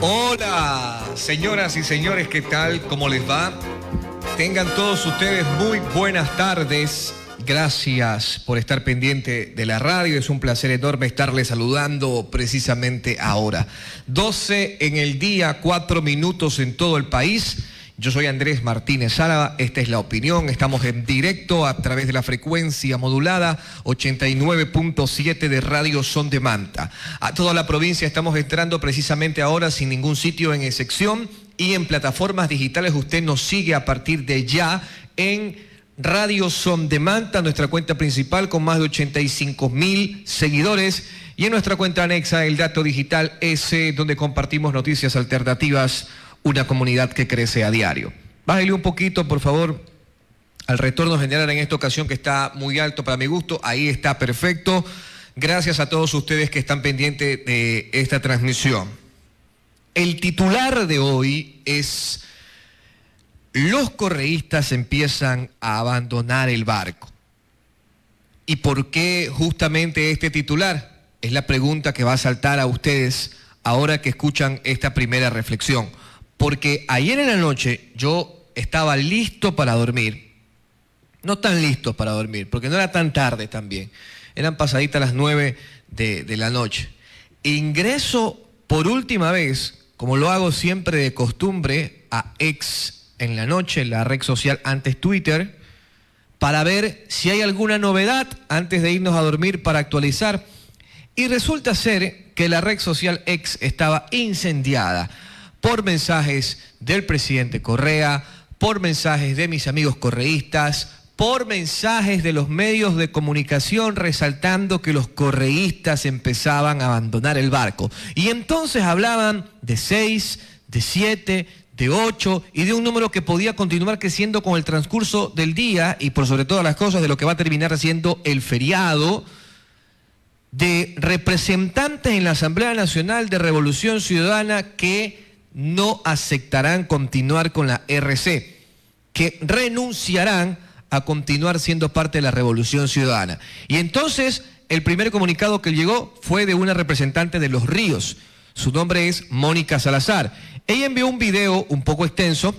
Hola, señoras y señores, ¿qué tal? ¿Cómo les va? Tengan todos ustedes muy buenas tardes. Gracias por estar pendiente de la radio. Es un placer enorme estarles saludando precisamente ahora. 12 en el día, 4 minutos en todo el país. Yo soy Andrés Martínez Álava, esta es La Opinión, estamos en directo a través de la frecuencia modulada 89.7 de Radio Son de Manta. A toda la provincia estamos entrando precisamente ahora sin ningún sitio en excepción y en plataformas digitales usted nos sigue a partir de ya en Radio Son de Manta, nuestra cuenta principal con más de 85.000 seguidores y en nuestra cuenta anexa El Dato Digital S, donde compartimos noticias alternativas, una comunidad que crece a diario. Bájale un poquito, por favor, al retorno general en esta ocasión que está muy alto para mi gusto. Ahí está perfecto. Gracias a todos ustedes que están pendientes de esta transmisión. El titular de hoy es: los correístas empiezan a abandonar el barco. ¿Y por qué justamente este titular? Es la pregunta que va a saltar a ustedes ahora que escuchan esta primera reflexión. Porque ayer en la noche yo estaba listo para dormir. No tan listo para dormir, porque no era tan tarde también. Eran pasaditas las 9 de la noche. Ingreso por última vez, como lo hago siempre de costumbre, a X en la noche, la red social antes Twitter, para ver si hay alguna novedad antes de irnos a dormir para actualizar. Y resulta ser que la red social X estaba incendiada por mensajes del presidente Correa, por mensajes de mis amigos correístas, por mensajes de los medios de comunicación resaltando que los correístas empezaban a abandonar el barco. Y entonces hablaban de 6, de 7, de 8 y de un número que podía continuar creciendo con el transcurso del día y por sobre todas las cosas de lo que va a terminar siendo el feriado, de representantes en la Asamblea Nacional de Revolución Ciudadana que no aceptarán continuar con la RC, que renunciarán a continuar siendo parte de la Revolución Ciudadana. Y entonces el primer comunicado que llegó fue de una representante de Los Ríos. Su nombre es Mónica Salazar. Ella envió un video un poco extenso,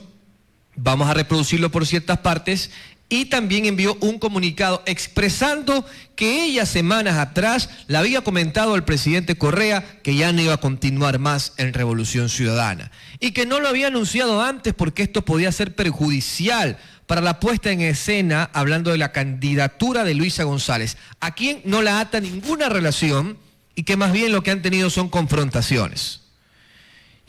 vamos a reproducirlo por ciertas partes, y también envió un comunicado expresando que ella semanas atrás le había comentado al presidente Correa que ya no iba a continuar más en Revolución Ciudadana y que no lo había anunciado antes porque esto podía ser perjudicial para la puesta en escena, hablando de la candidatura de Luisa González, a quien no la ata ninguna relación y que más bien lo que han tenido son confrontaciones.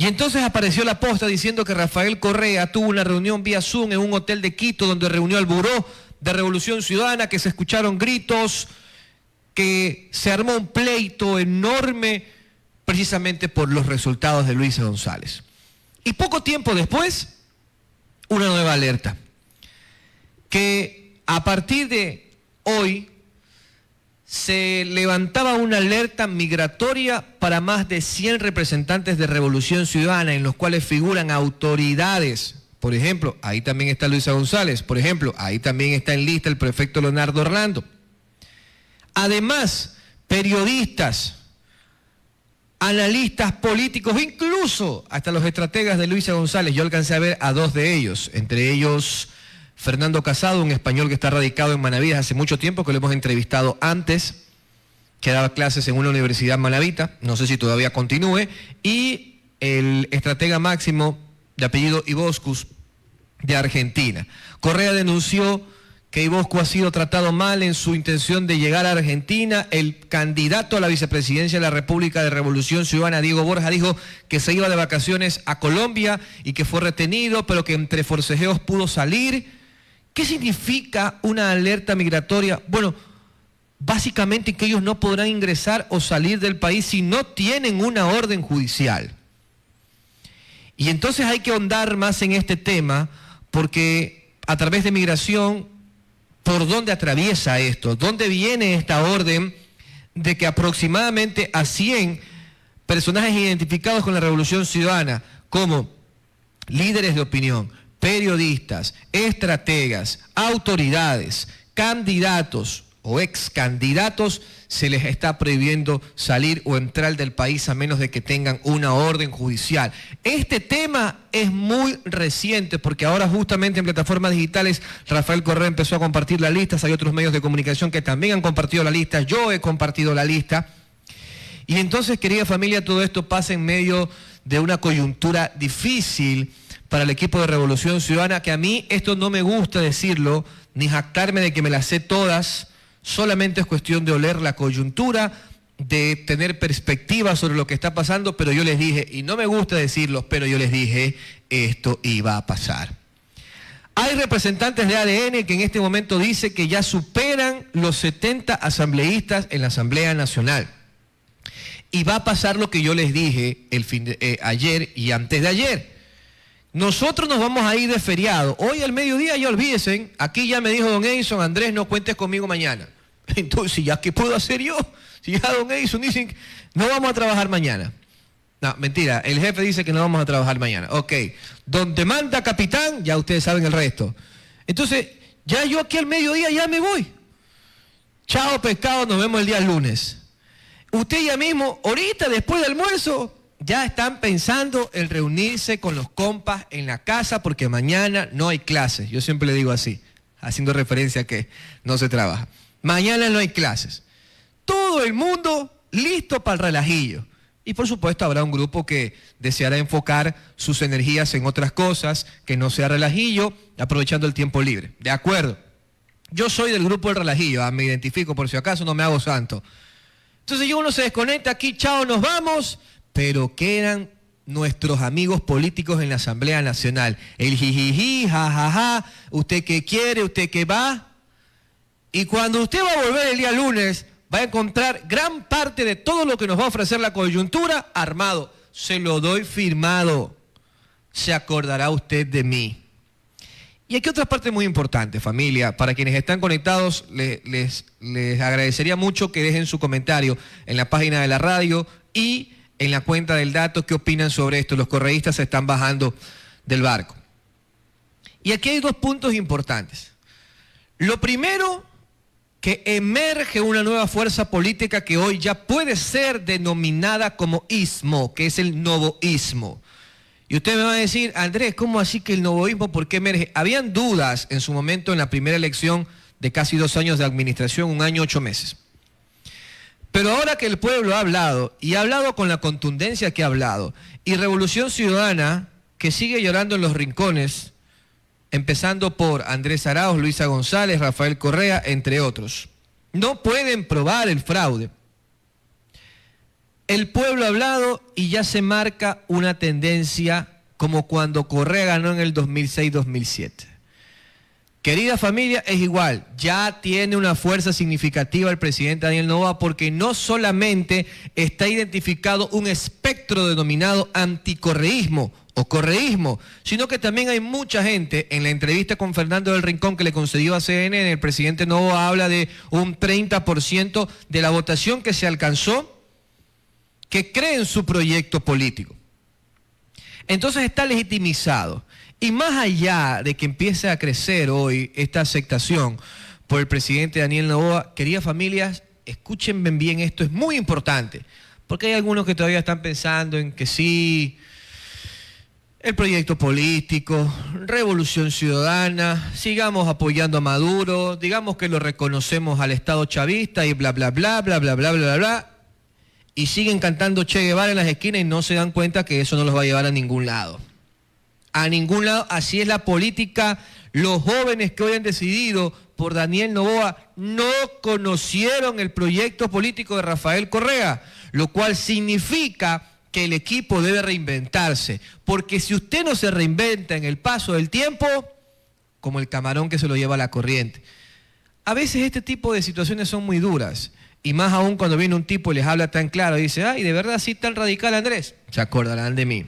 Y entonces apareció la posta diciendo que Rafael Correa tuvo una reunión vía Zoom en un hotel de Quito donde reunió al Buró de Revolución Ciudadana, que se escucharon gritos, que se armó un pleito enorme precisamente por los resultados de Luisa González. Y poco tiempo después, una nueva alerta, que a partir de hoy se levantaba una alerta migratoria para más de 100 representantes de Revolución Ciudadana, en los cuales figuran autoridades. Por ejemplo, ahí también está Luisa González. Por ejemplo, ahí también está en lista el prefecto Leonardo Orlando. Además, periodistas, analistas políticos, incluso hasta los estrategas de Luisa González. Yo alcancé a ver a 2 de ellos, entre ellos Fernando Casado, un español que está radicado en Manaví hace mucho tiempo, que lo hemos entrevistado antes, que daba clases en una universidad manavita, no sé si todavía continúe, y el estratega máximo de apellido Iboscus de Argentina. Correa denunció que Iboscus ha sido tratado mal en su intención de llegar a Argentina. El candidato a la vicepresidencia de la República de Revolución Ciudadana, Diego Borja, dijo que se iba de vacaciones a Colombia y que fue retenido, pero que entre forcejeos pudo salir. ¿Qué significa una alerta migratoria? Bueno, básicamente que ellos no podrán ingresar o salir del país si no tienen una orden judicial. Y entonces hay que ahondar más en este tema porque a través de migración, ¿por dónde atraviesa esto? ¿Dónde viene esta orden de que aproximadamente a 100 personajes identificados con la Revolución Ciudadana como líderes de opinión, periodistas, estrategas, autoridades, candidatos o ex candidatos se les está prohibiendo salir o entrar del país a menos de que tengan una orden judicial. Este tema es muy reciente porque ahora justamente en plataformas digitales Rafael Correa empezó a compartir las listas, hay otros medios de comunicación que también han compartido la lista, yo he compartido la lista. Y entonces, querida familia, todo esto pasa en medio de una coyuntura difícil para el equipo de Revolución Ciudadana, que a mí esto no me gusta decirlo, ni jactarme de que me las sé todas, solamente es cuestión de oler la coyuntura, de tener perspectiva sobre lo que está pasando, pero yo les dije, y no me gusta decirlo, pero yo les dije, esto iba a pasar. Hay representantes de ADN que en este momento dicen que ya superan los 70 asambleístas en la Asamblea Nacional. Y va a pasar lo que yo les dije ayer y antes de ayer. Nosotros nos vamos a ir de feriado. Hoy al mediodía ya olvídense, aquí ya me dijo don Edison, Andrés, no cuentes conmigo mañana. Entonces, ¿ya qué puedo hacer yo? Si ya don Edison dice, no vamos a trabajar mañana. No, mentira, el jefe dice que no vamos a trabajar mañana. Ok, donde manda capitán, ya ustedes saben el resto. Entonces, ya yo aquí al mediodía ya me voy. Chao pescado, nos vemos el día lunes. Usted ya mismo, ahorita después del almuerzo, ya están pensando en reunirse con los compas en la casa porque mañana no hay clases. Yo siempre le digo así, haciendo referencia a que no se trabaja. Mañana no hay clases. Todo el mundo listo para el relajillo. Y por supuesto habrá un grupo que deseará enfocar sus energías en otras cosas, que no sea relajillo, aprovechando el tiempo libre. De acuerdo. Yo soy del grupo del relajillo, me identifico por si acaso, no me hago santo. Entonces uno se desconecta aquí, chao, nos vamos, pero quedan nuestros amigos políticos en la Asamblea Nacional. El jijiji, jajaja, usted qué quiere, usted qué va. Y cuando usted va a volver el día lunes, va a encontrar gran parte de todo lo que nos va a ofrecer la coyuntura armado. Se lo doy firmado. Se acordará usted de mí. Y aquí otra parte muy importante, familia. Para quienes están conectados, les agradecería mucho que dejen su comentario en la página de la radio y en la cuenta del dato. ¿Qué opinan sobre esto? Los correístas se están bajando del barco. Y aquí hay dos puntos importantes. Lo primero, que emerge una nueva fuerza política que hoy ya puede ser denominada como ismo, que es el novoísmo. Y usted me va a decir, Andrés, ¿cómo así que el novoísmo, por qué emerge? Habían dudas en su momento en la primera elección de casi 2 años de administración, 1 año 8 meses. Pero ahora que el pueblo ha hablado, y ha hablado con la contundencia que ha hablado, y Revolución Ciudadana, que sigue llorando en los rincones, empezando por Andrés Arauz, Luisa González, Rafael Correa, entre otros, no pueden probar el fraude. El pueblo ha hablado y ya se marca una tendencia como cuando Correa ganó en el 2006-2007. Querida familia, es igual, ya tiene una fuerza significativa el presidente Daniel Noboa porque no solamente está identificado un espectro denominado anticorreísmo o correísmo, sino que también hay mucha gente. En la entrevista con Fernando del Rincón que le concedió a CNN, el presidente Noboa habla de un 30% de la votación que se alcanzó que cree en su proyecto político. Entonces está legitimizado. Y más allá de que empiece a crecer hoy esta aceptación por el presidente Daniel Noboa, queridas familias, escúchenme bien esto, es muy importante, porque hay algunos que todavía están pensando en que sí, el proyecto político, Revolución Ciudadana, sigamos apoyando a Maduro, digamos que lo reconocemos al Estado chavista y bla, bla, bla, bla, bla, bla, bla, bla, y siguen cantando Che Guevara en las esquinas y no se dan cuenta que eso no los va a llevar a ningún lado. A ningún lado, así es la política. Los jóvenes que hoy han decidido por Daniel Noboa no conocieron el proyecto político de Rafael Correa, lo cual significa que el equipo debe reinventarse, porque si usted no se reinventa en el paso del tiempo, como el camarón que se lo lleva a la corriente. A veces este tipo de situaciones son muy duras, y más aún cuando viene un tipo y les habla tan claro y dice, ay, ¿de verdad sí tan radical, Andrés? Se acordarán de mí.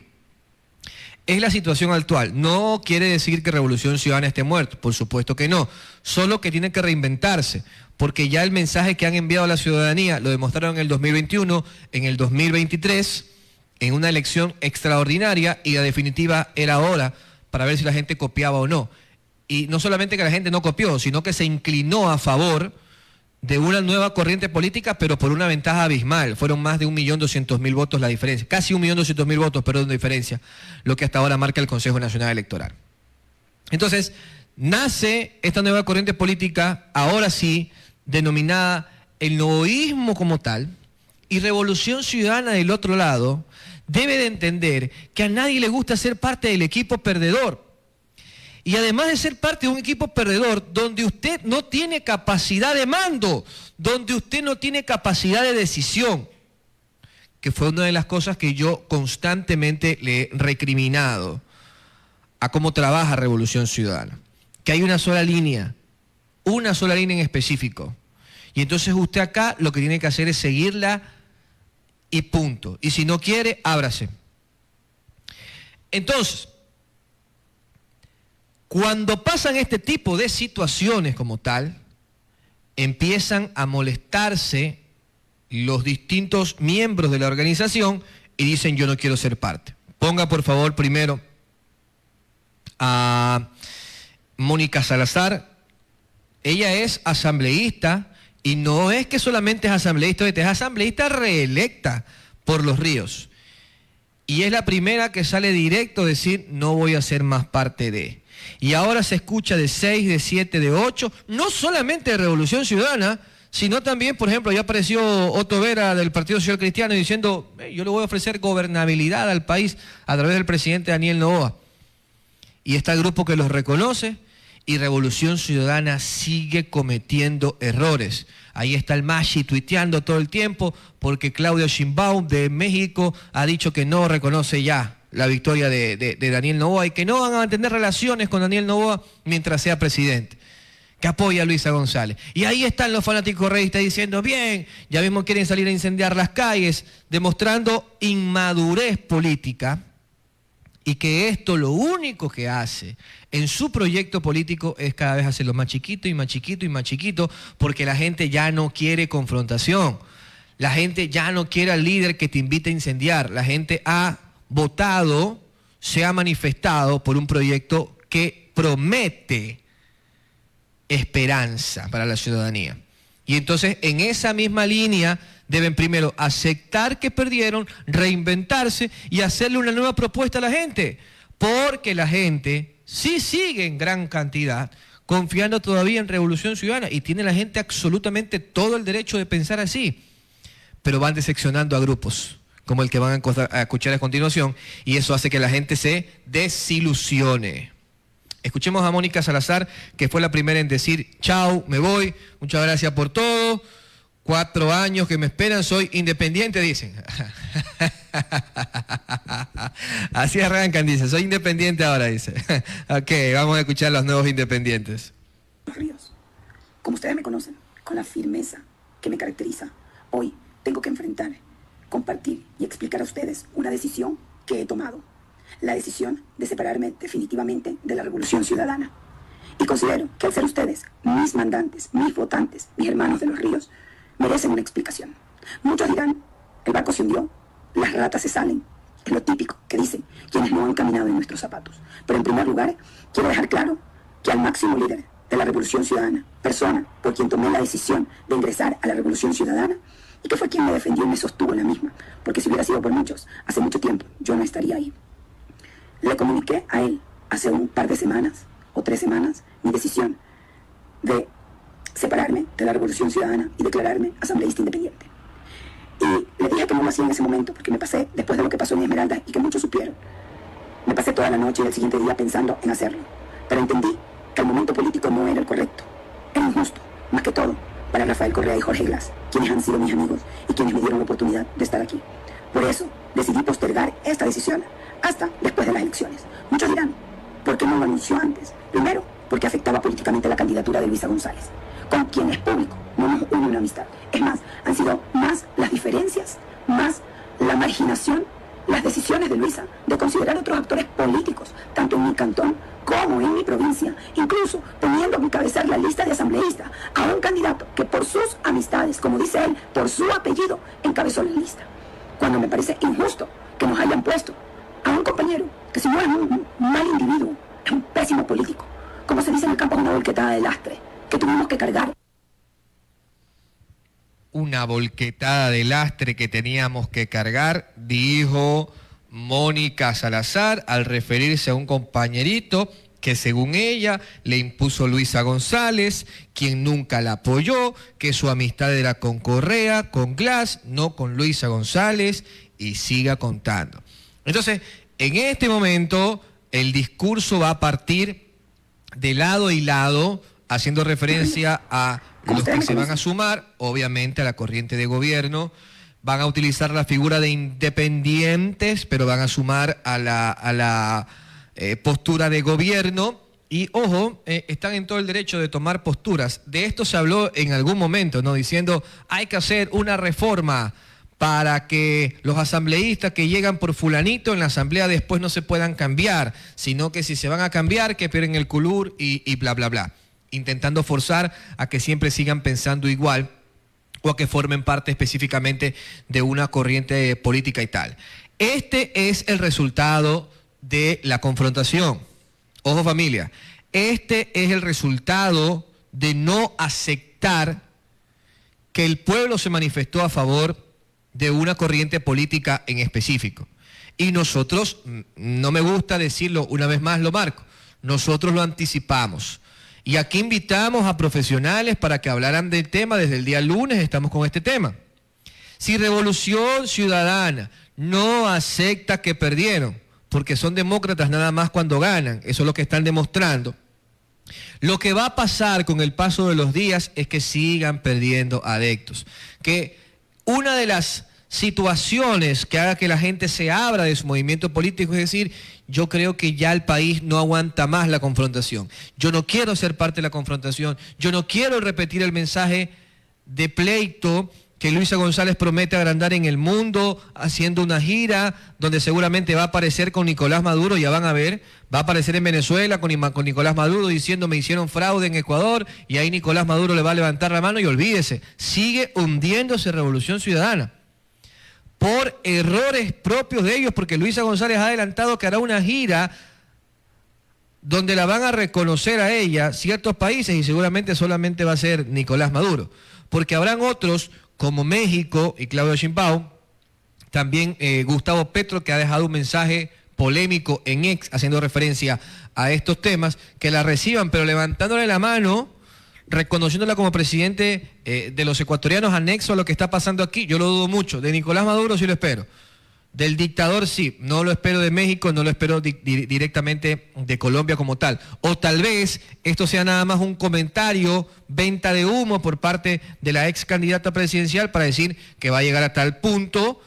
Es la situación actual. No quiere decir que Revolución Ciudadana esté muerto, por supuesto que no, solo que tiene que reinventarse, porque ya el mensaje que han enviado a la ciudadanía lo demostraron en el 2021, en el 2023, en una elección extraordinaria, y la definitiva era ahora para ver si la gente copiaba o no. Y no solamente que la gente no copió, sino que se inclinó a favor de una nueva corriente política, pero por una ventaja abismal. Fueron más de 1.200.000 votos la diferencia, casi 1.200.000 votos, perdón, de diferencia, lo que hasta ahora marca el Consejo Nacional Electoral. Entonces, nace esta nueva corriente política, ahora sí, denominada el novoísmo como tal, y Revolución Ciudadana del otro lado, debe de entender que a nadie le gusta ser parte del equipo perdedor. Y además de ser parte de un equipo perdedor, donde usted no tiene capacidad de mando, donde usted no tiene capacidad de decisión, que fue una de las cosas que yo constantemente le he recriminado a cómo trabaja Revolución Ciudadana, que hay una sola línea en específico. Y entonces usted acá lo que tiene que hacer es seguirla y punto. Y si no quiere, ábrase. Entonces, cuando pasan este tipo de situaciones como tal, empiezan a molestarse los distintos miembros de la organización y dicen: yo no quiero ser parte. Ponga por favor primero a Mónica Salazar. Ella es asambleísta y no es que solamente es asambleísta, es asambleísta reelecta por Los Ríos. Y es la primera que sale directo a decir: no voy a ser más parte de. Y ahora se escucha de 6, de 7, de 8, no solamente de Revolución Ciudadana, sino también, por ejemplo, ya apareció Otto Vera del Partido Social Cristiano diciendo: yo le voy a ofrecer gobernabilidad al país a través del presidente Daniel Noboa. Y está el grupo que los reconoce, y Revolución Ciudadana sigue cometiendo errores. Ahí está el Mashi tuiteando todo el tiempo porque Claudia Sheinbaum de México ha dicho que no reconoce ya la victoria de Daniel Noboa y que no van a mantener relaciones con Daniel Noboa mientras sea presidente, que apoya a Luisa González. Y ahí están los fanáticos correístas diciendo: bien, ya mismo quieren salir a incendiar las calles, demostrando inmadurez política, y que esto lo único que hace en su proyecto político es cada vez hacerlo más chiquito y más chiquito y más chiquito, porque la gente ya no quiere confrontación, la gente ya no quiere al líder que te invite a incendiar, la gente ha votado, se ha manifestado por un proyecto que promete esperanza para la ciudadanía. Y entonces en esa misma línea deben primero aceptar que perdieron, reinventarse y hacerle una nueva propuesta a la gente, porque la gente sí sigue en gran cantidad confiando todavía en Revolución Ciudadana y tiene la gente absolutamente todo el derecho de pensar así, pero van diseccionando a grupos como el que van a escuchar a continuación, y eso hace que la gente se desilusione. Escuchemos a Mónica Salazar, que fue la primera en decir: chau, me voy, muchas gracias por todo, 4 años que me esperan, soy independiente, dicen. Así arrancan, dice, soy independiente ahora, dice. Ok, vamos a escuchar a los nuevos independientes. Ríos, como ustedes me conocen, con la firmeza que me caracteriza, hoy tengo que enfrentar, compartir y explicar a ustedes una decisión que he tomado. La decisión de separarme definitivamente de la Revolución Ciudadana. Y considero que al ser ustedes mis mandantes, mis votantes, mis hermanos de Los Ríos, merecen una explicación. Muchos dirán: el barco se hundió, las ratas se salen. Es lo típico que dicen quienes no han caminado en nuestros zapatos. Pero en primer lugar, quiero dejar claro que al máximo líder de la Revolución Ciudadana, persona por quien tomé la decisión de ingresar a la Revolución Ciudadana, y que fue quien me defendió y me sostuvo en la misma, porque si hubiera sido por muchos, hace mucho tiempo, yo no estaría ahí. Le comuniqué a él hace un par de semanas o 3 semanas mi decisión de separarme de la Revolución Ciudadana y declararme asambleísta independiente. Y le dije que no lo hacía en ese momento porque me pasé, después de lo que pasó en Esmeralda y que muchos supieron, me pasé toda la noche y el siguiente día pensando en hacerlo. Pero entendí que el momento político no era el correcto, era injusto, más que todo para Rafael Correa y Jorge Glass, quienes han sido mis amigos y quienes me dieron la oportunidad de estar aquí. Por eso decidí postergar esta decisión hasta después de las elecciones. Muchos dirán: ¿por qué no lo anunció antes? Primero, porque afectaba políticamente la candidatura de Luisa González, con quien es público, no nos une una amistad. Es más, han sido más las diferencias, más la marginación, las decisiones de Luisa de considerar otros actores políticos, tanto en mi cantón como en mi provincia, incluso poniendo a encabezar la lista de asambleístas a un candidato que por sus amistades, como dice él, por su apellido, encabezó la lista. Cuando me parece injusto que nos hayan puesto a un compañero que, si no es un mal individuo, es un pésimo político, como se dice en el campo, una volquetada de lastre que tuvimos que cargar. una volquetada de lastre que teníamos que cargar, dijo Mónica Salazar al referirse a un compañerito que según ella le impuso Luisa González, quien nunca la apoyó, que su amistad era con Correa, con Glass, no con Luisa González, y siga contando. Entonces, en este momento, el discurso va a partir de lado y lado, haciendo referencia a los que se van a sumar, obviamente, a la corriente de gobierno. Van a utilizar la figura de independientes, pero van a sumar a la postura de gobierno. Y ojo, están en todo el derecho de tomar posturas. De esto se habló en algún momento, ¿no? Diciendo, hay que hacer una reforma para que los asambleístas que llegan por fulanito en la asamblea después no se puedan cambiar, sino que si se van a cambiar, que pierden el culur y bla, bla, bla. Intentando forzar a que siempre sigan pensando igual o a que formen parte específicamente de una corriente política y tal. Este es el resultado de la confrontación. Ojo familia, este es el resultado de no aceptar que el pueblo se manifestó a favor de una corriente política en específico. Y nosotros, no me gusta decirlo una vez más, lo marco, nosotros lo anticipamos. Y aquí invitamos a profesionales para que hablaran del tema. Desde el día lunes estamos con este tema. Si Revolución Ciudadana no acepta que perdieron, porque son demócratas nada más cuando ganan, eso es lo que están demostrando, lo que va a pasar con el paso de los días es que sigan perdiendo adeptos. Que una de las situaciones que haga que la gente se abra de su movimiento político es decir, yo creo que ya el país no aguanta más la confrontación. Yo no quiero ser parte de la confrontación. Yo no quiero repetir el mensaje de pleito que Luisa González promete agrandar en el mundo, haciendo una gira donde seguramente va a aparecer con Nicolás Maduro, ya van a ver, va a aparecer en Venezuela con Nicolás Maduro diciendo me hicieron fraude en Ecuador, y ahí Nicolás Maduro le va a levantar la mano y olvídese, sigue hundiéndose Revolución Ciudadana por errores propios de ellos, porque Luisa González ha adelantado que hará una gira donde la van a reconocer a ella ciertos países y seguramente solamente va a ser Nicolás Maduro, porque habrán otros como México y Claudio Sheinbaum, también Gustavo Petro, que ha dejado un mensaje polémico en X haciendo referencia a estos temas, que la reciban, pero levantándole la mano, reconociéndola como presidente de los ecuatorianos, anexo a lo que está pasando aquí. Yo lo dudo mucho. De Nicolás Maduro sí lo espero. Del dictador sí, no lo espero de México, no lo espero directamente de Colombia como tal. O tal vez esto sea nada más un comentario, venta de humo por parte de la ex candidata presidencial para decir que va a llegar a tal punto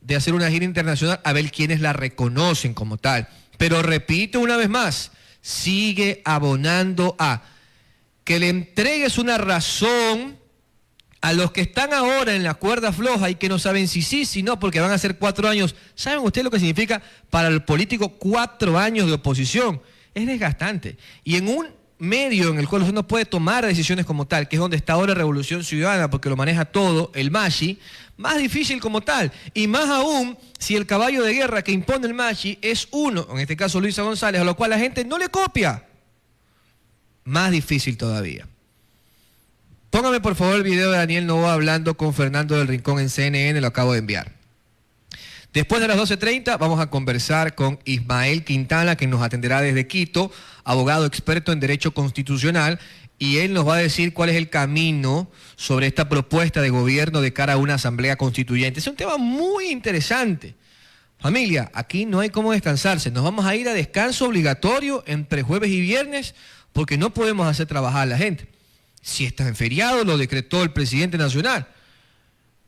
de hacer una gira internacional a ver quiénes la reconocen como tal. Pero repito una vez más, sigue abonando a que le entregues una razón a los que están ahora en la cuerda floja y que no saben si sí, si no, porque van a ser 4 años. ¿Saben ustedes lo que significa para el político 4 años de oposición? Es desgastante. Y en un medio en el cual usted no puede tomar decisiones como tal, que es donde está ahora Revolución Ciudadana, porque lo maneja todo, el Mashi, más difícil como tal. Y más aún si el caballo de guerra que impone el Mashi es uno, en este caso Luisa González, a lo cual la gente no le copia. Más difícil todavía. Póngame por favor el video de Daniel Noboa hablando con Fernando del Rincón en CNN, lo acabo de enviar. Después de las 12:30 vamos a conversar con Ismael Quintana, que nos atenderá desde Quito, abogado experto en Derecho Constitucional, y él nos va a decir cuál es el camino sobre esta propuesta de gobierno de cara a una asamblea constituyente. Es un tema muy interesante. Familia, aquí no hay cómo descansarse. Nos vamos a ir a descanso obligatorio entre jueves y viernes porque no podemos hacer trabajar a la gente. Si está en feriado, lo decretó el presidente nacional.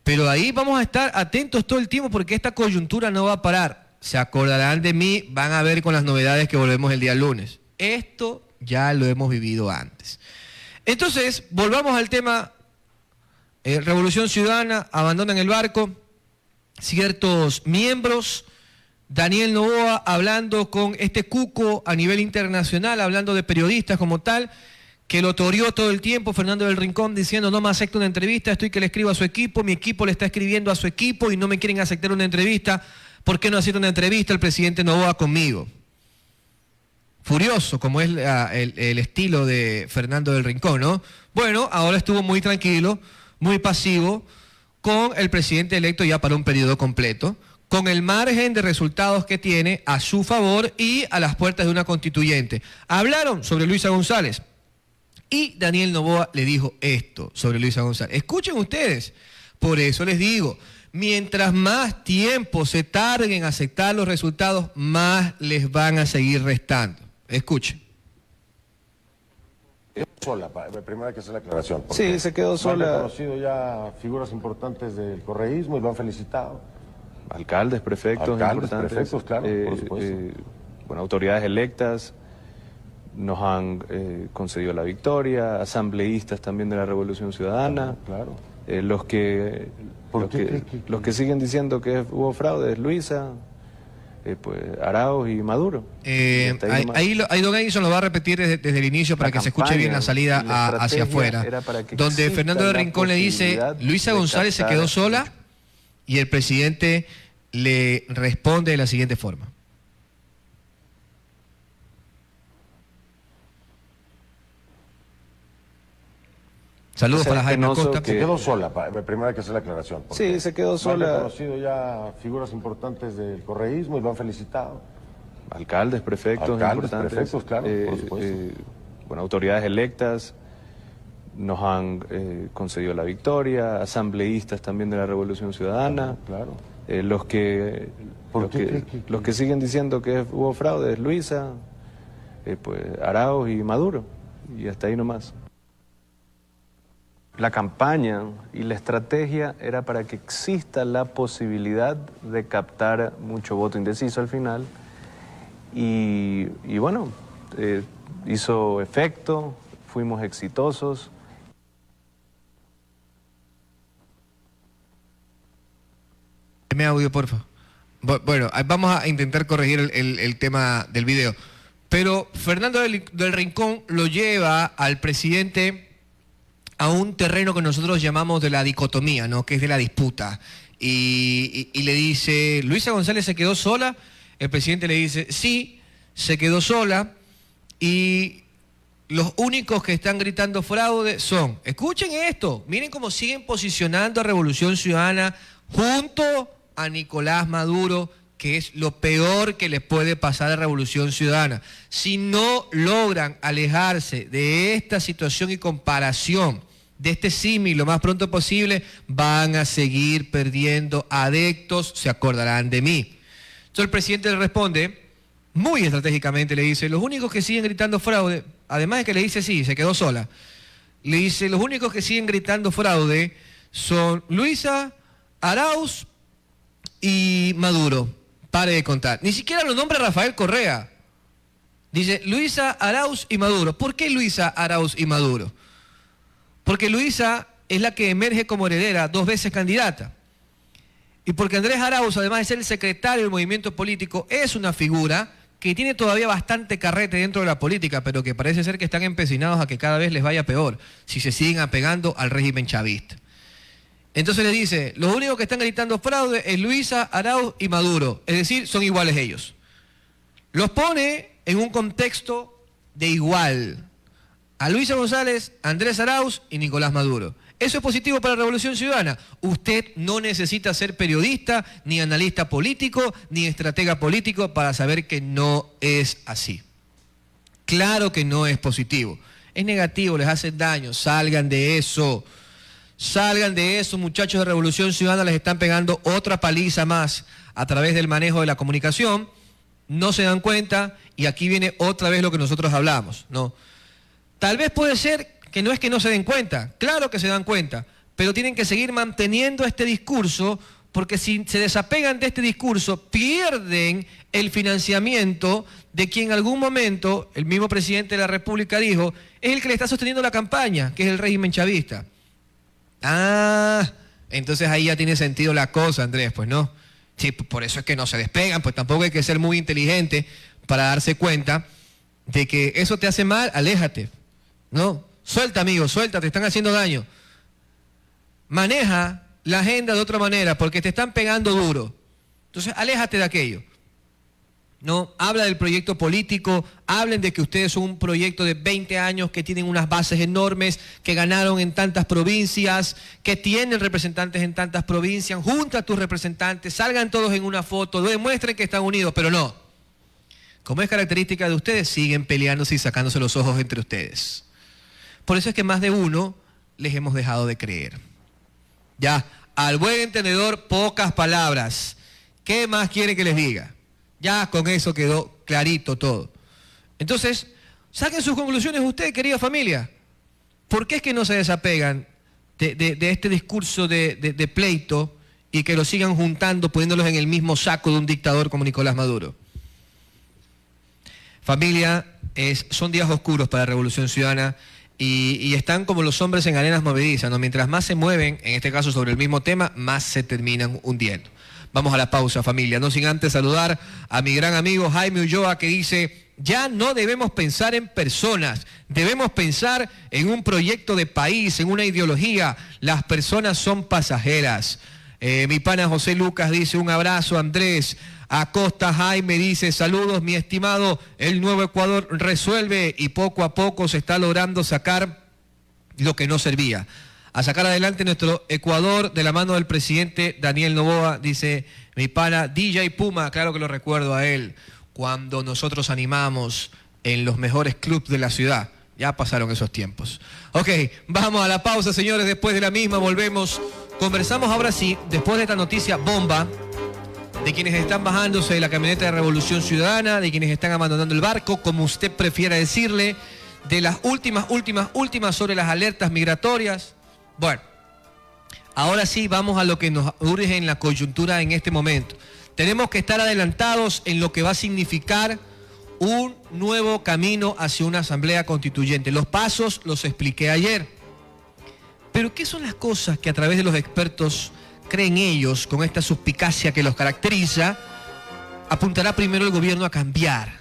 Pero ahí vamos a estar atentos todo el tiempo porque esta coyuntura no va a parar. Se acordarán de mí, van a ver con las novedades que volvemos el día lunes. Esto ya lo hemos vivido antes. Entonces, volvamos al tema. Revolución Ciudadana, abandonan el barco. Ciertos miembros, Daniel Noboa hablando con este cuco a nivel internacional, hablando de periodistas como tal, que lo toreó todo el tiempo, Fernando del Rincón diciendo no me acepto una entrevista, estoy que le escribo a su equipo, mi equipo le está escribiendo a su equipo y no me quieren aceptar una entrevista, ¿por qué no hacer una entrevista el presidente Noboa conmigo? Furioso, como es el estilo de Fernando del Rincón, ¿no? Bueno, ahora estuvo muy tranquilo, muy pasivo, con el presidente electo ya para un periodo completo, con el margen de resultados que tiene a su favor y a las puertas de una constituyente. Hablaron sobre Luisa González y Daniel Noboa le dijo esto sobre Luisa González. Escuchen ustedes, por eso les digo, mientras más tiempo se tarden en aceptar los resultados, más les van a seguir restando. Escuchen. Sola, primero hay que hacer la aclaración. Sí, se quedó sola. Han reconocido ya figuras importantes del correísmo y lo han felicitado. Alcaldes, prefectos, importantes. Prefectos, claro, por supuesto. Bueno, autoridades electas nos han concedido la victoria, asambleístas también de la Revolución Ciudadana. Claro. Los que siguen diciendo que hubo fraude es Luisa, pues Arauz y Maduro. Ahí don Edison lo va a repetir desde el inicio para que se escuche bien la salida hacia afuera, donde Fernando de Rincón le dice, Luisa González se quedó sola, y el presidente le responde de la siguiente forma. Saludos para Jaime Acosta. Se quedó sola, primero hay que hacer la aclaración. Sí, se quedó sola. Han reconocido ya figuras importantes del correísmo y lo han felicitado. Alcaldes, prefectos, importantes. Prefectos, claro, por supuesto. Bueno, autoridades electas nos han concedido la victoria, asambleístas también de la Revolución Ciudadana. Claro. Los que siguen diciendo que hubo fraude es Luisa, pues Arauz y Maduro, y hasta ahí nomás. La campaña y la estrategia era para que exista la posibilidad de captar mucho voto indeciso al final, y bueno, hizo efecto, fuimos exitosos. Deme audio, porfa. Bueno, vamos a intentar corregir el tema del video. Pero Fernando del Rincón lo lleva al presidente a un terreno que nosotros llamamos de la dicotomía, ¿no? Que es de la disputa. Y le dice, ¿Luisa González se quedó sola? El presidente le dice, sí, se quedó sola. Y los únicos que están gritando fraude son, escuchen esto, miren cómo siguen posicionando a Revolución Ciudadana junto a Nicolás Maduro, que es lo peor que les puede pasar a Revolución Ciudadana. Si no logran alejarse de esta situación y comparación, de este símil lo más pronto posible, van a seguir perdiendo adeptos, se acordarán de mí. Entonces el presidente le responde, muy estratégicamente le dice, los únicos que siguen gritando fraude, además de que le dice sí, se quedó sola, le dice, los únicos que siguen gritando fraude son Luisa, Arauz y Maduro. Pare de contar. Ni siquiera lo nombra Rafael Correa. Dice Luisa, Arauz y Maduro. ¿Por qué Luisa, Arauz y Maduro? Porque Luisa es la que emerge como heredera, 2 veces candidata. Y porque Andrés Arauz, además de ser el secretario del movimiento político, es una figura que tiene todavía bastante carrete dentro de la política, pero que parece ser que están empecinados a que cada vez les vaya peor si se siguen apegando al régimen chavista. Entonces le dice, los únicos que están gritando fraude es Luisa, Arauz y Maduro, es decir, son iguales ellos. Los pone en un contexto de igual a Luisa González, Andrés Arauz y Nicolás Maduro. ¿Eso es positivo para la Revolución Ciudadana? Usted no necesita ser periodista, ni analista político, ni estratega político para saber que no es así. Claro que no es positivo. Es negativo, les hace daño, salgan de eso. Salgan de eso, muchachos de Revolución Ciudadana, les están pegando otra paliza más a través del manejo de la comunicación. No se dan cuenta y aquí viene otra vez lo que nosotros hablamos, ¿no? Tal vez puede ser que no es que no se den cuenta, claro que se dan cuenta, pero tienen que seguir manteniendo este discurso porque si se desapegan de este discurso pierden el financiamiento de quien en algún momento el mismo presidente de la República dijo es el que le está sosteniendo la campaña, que es el régimen chavista. Ah, entonces ahí ya tiene sentido la cosa, Andrés, pues no. Sí, por eso es que no se despegan, pues tampoco hay que ser muy inteligente para darse cuenta de que eso te hace mal, aléjate, ¿no? Suelta, amigo, suelta, te están haciendo daño. Maneja la agenda de otra manera porque te están pegando duro. Entonces, aléjate de aquello. ¿no? Habla del proyecto político, hablen de que ustedes son un proyecto de 20 años que tienen unas bases enormes, que ganaron en tantas provincias, que tienen representantes en tantas provincias, junta a tus representantes, salgan todos en una foto, demuestren que están unidos, pero no. Como es característica de ustedes, siguen peleándose y sacándose los ojos entre ustedes. Por eso es que más de uno les hemos dejado de creer. Ya, al buen entendedor, pocas palabras. ¿Qué más quieren que les diga? Ya con eso quedó clarito todo. Entonces, saquen sus conclusiones ustedes, querida familia. ¿Por qué es que no se desapegan de este discurso de pleito y que lo sigan juntando, poniéndolos en el mismo saco de un dictador como Nicolás Maduro? Familia, son días oscuros para la Revolución Ciudadana y están como los hombres en arenas movedizas, ¿no? Mientras más se mueven, en este caso sobre el mismo tema, más se terminan hundiendo. Vamos a la pausa, familia, no sin antes saludar a mi gran amigo Jaime Ulloa, que dice: ya no debemos pensar en personas, debemos pensar en un proyecto de país, en una ideología. Las personas son pasajeras. Mi pana José Lucas dice: un abrazo, Andrés. Acosta Jaime dice: saludos, mi estimado, el Nuevo Ecuador resuelve y poco a poco se está logrando sacar lo que no servía. A sacar adelante nuestro Ecuador de la mano del presidente Daniel Noboa, dice mi pana DJ Puma, claro que lo recuerdo a él, cuando nosotros animamos en los mejores clubes de la ciudad. Ya pasaron esos tiempos. Ok, vamos a la pausa, señores, después de la misma volvemos. Conversamos ahora sí, después de esta noticia bomba, de quienes están bajándose de la camioneta de Revolución Ciudadana, de quienes están abandonando el barco, como usted prefiera decirle, de las últimas sobre las alertas migratorias. Bueno, ahora sí vamos a lo que nos urge en la coyuntura en este momento. Tenemos que estar adelantados en lo que va a significar un nuevo camino hacia una asamblea constituyente. Los pasos los expliqué ayer. Pero ¿qué son las cosas que a través de los expertos creen ellos, con esta suspicacia que los caracteriza, apuntará primero el gobierno a cambiar?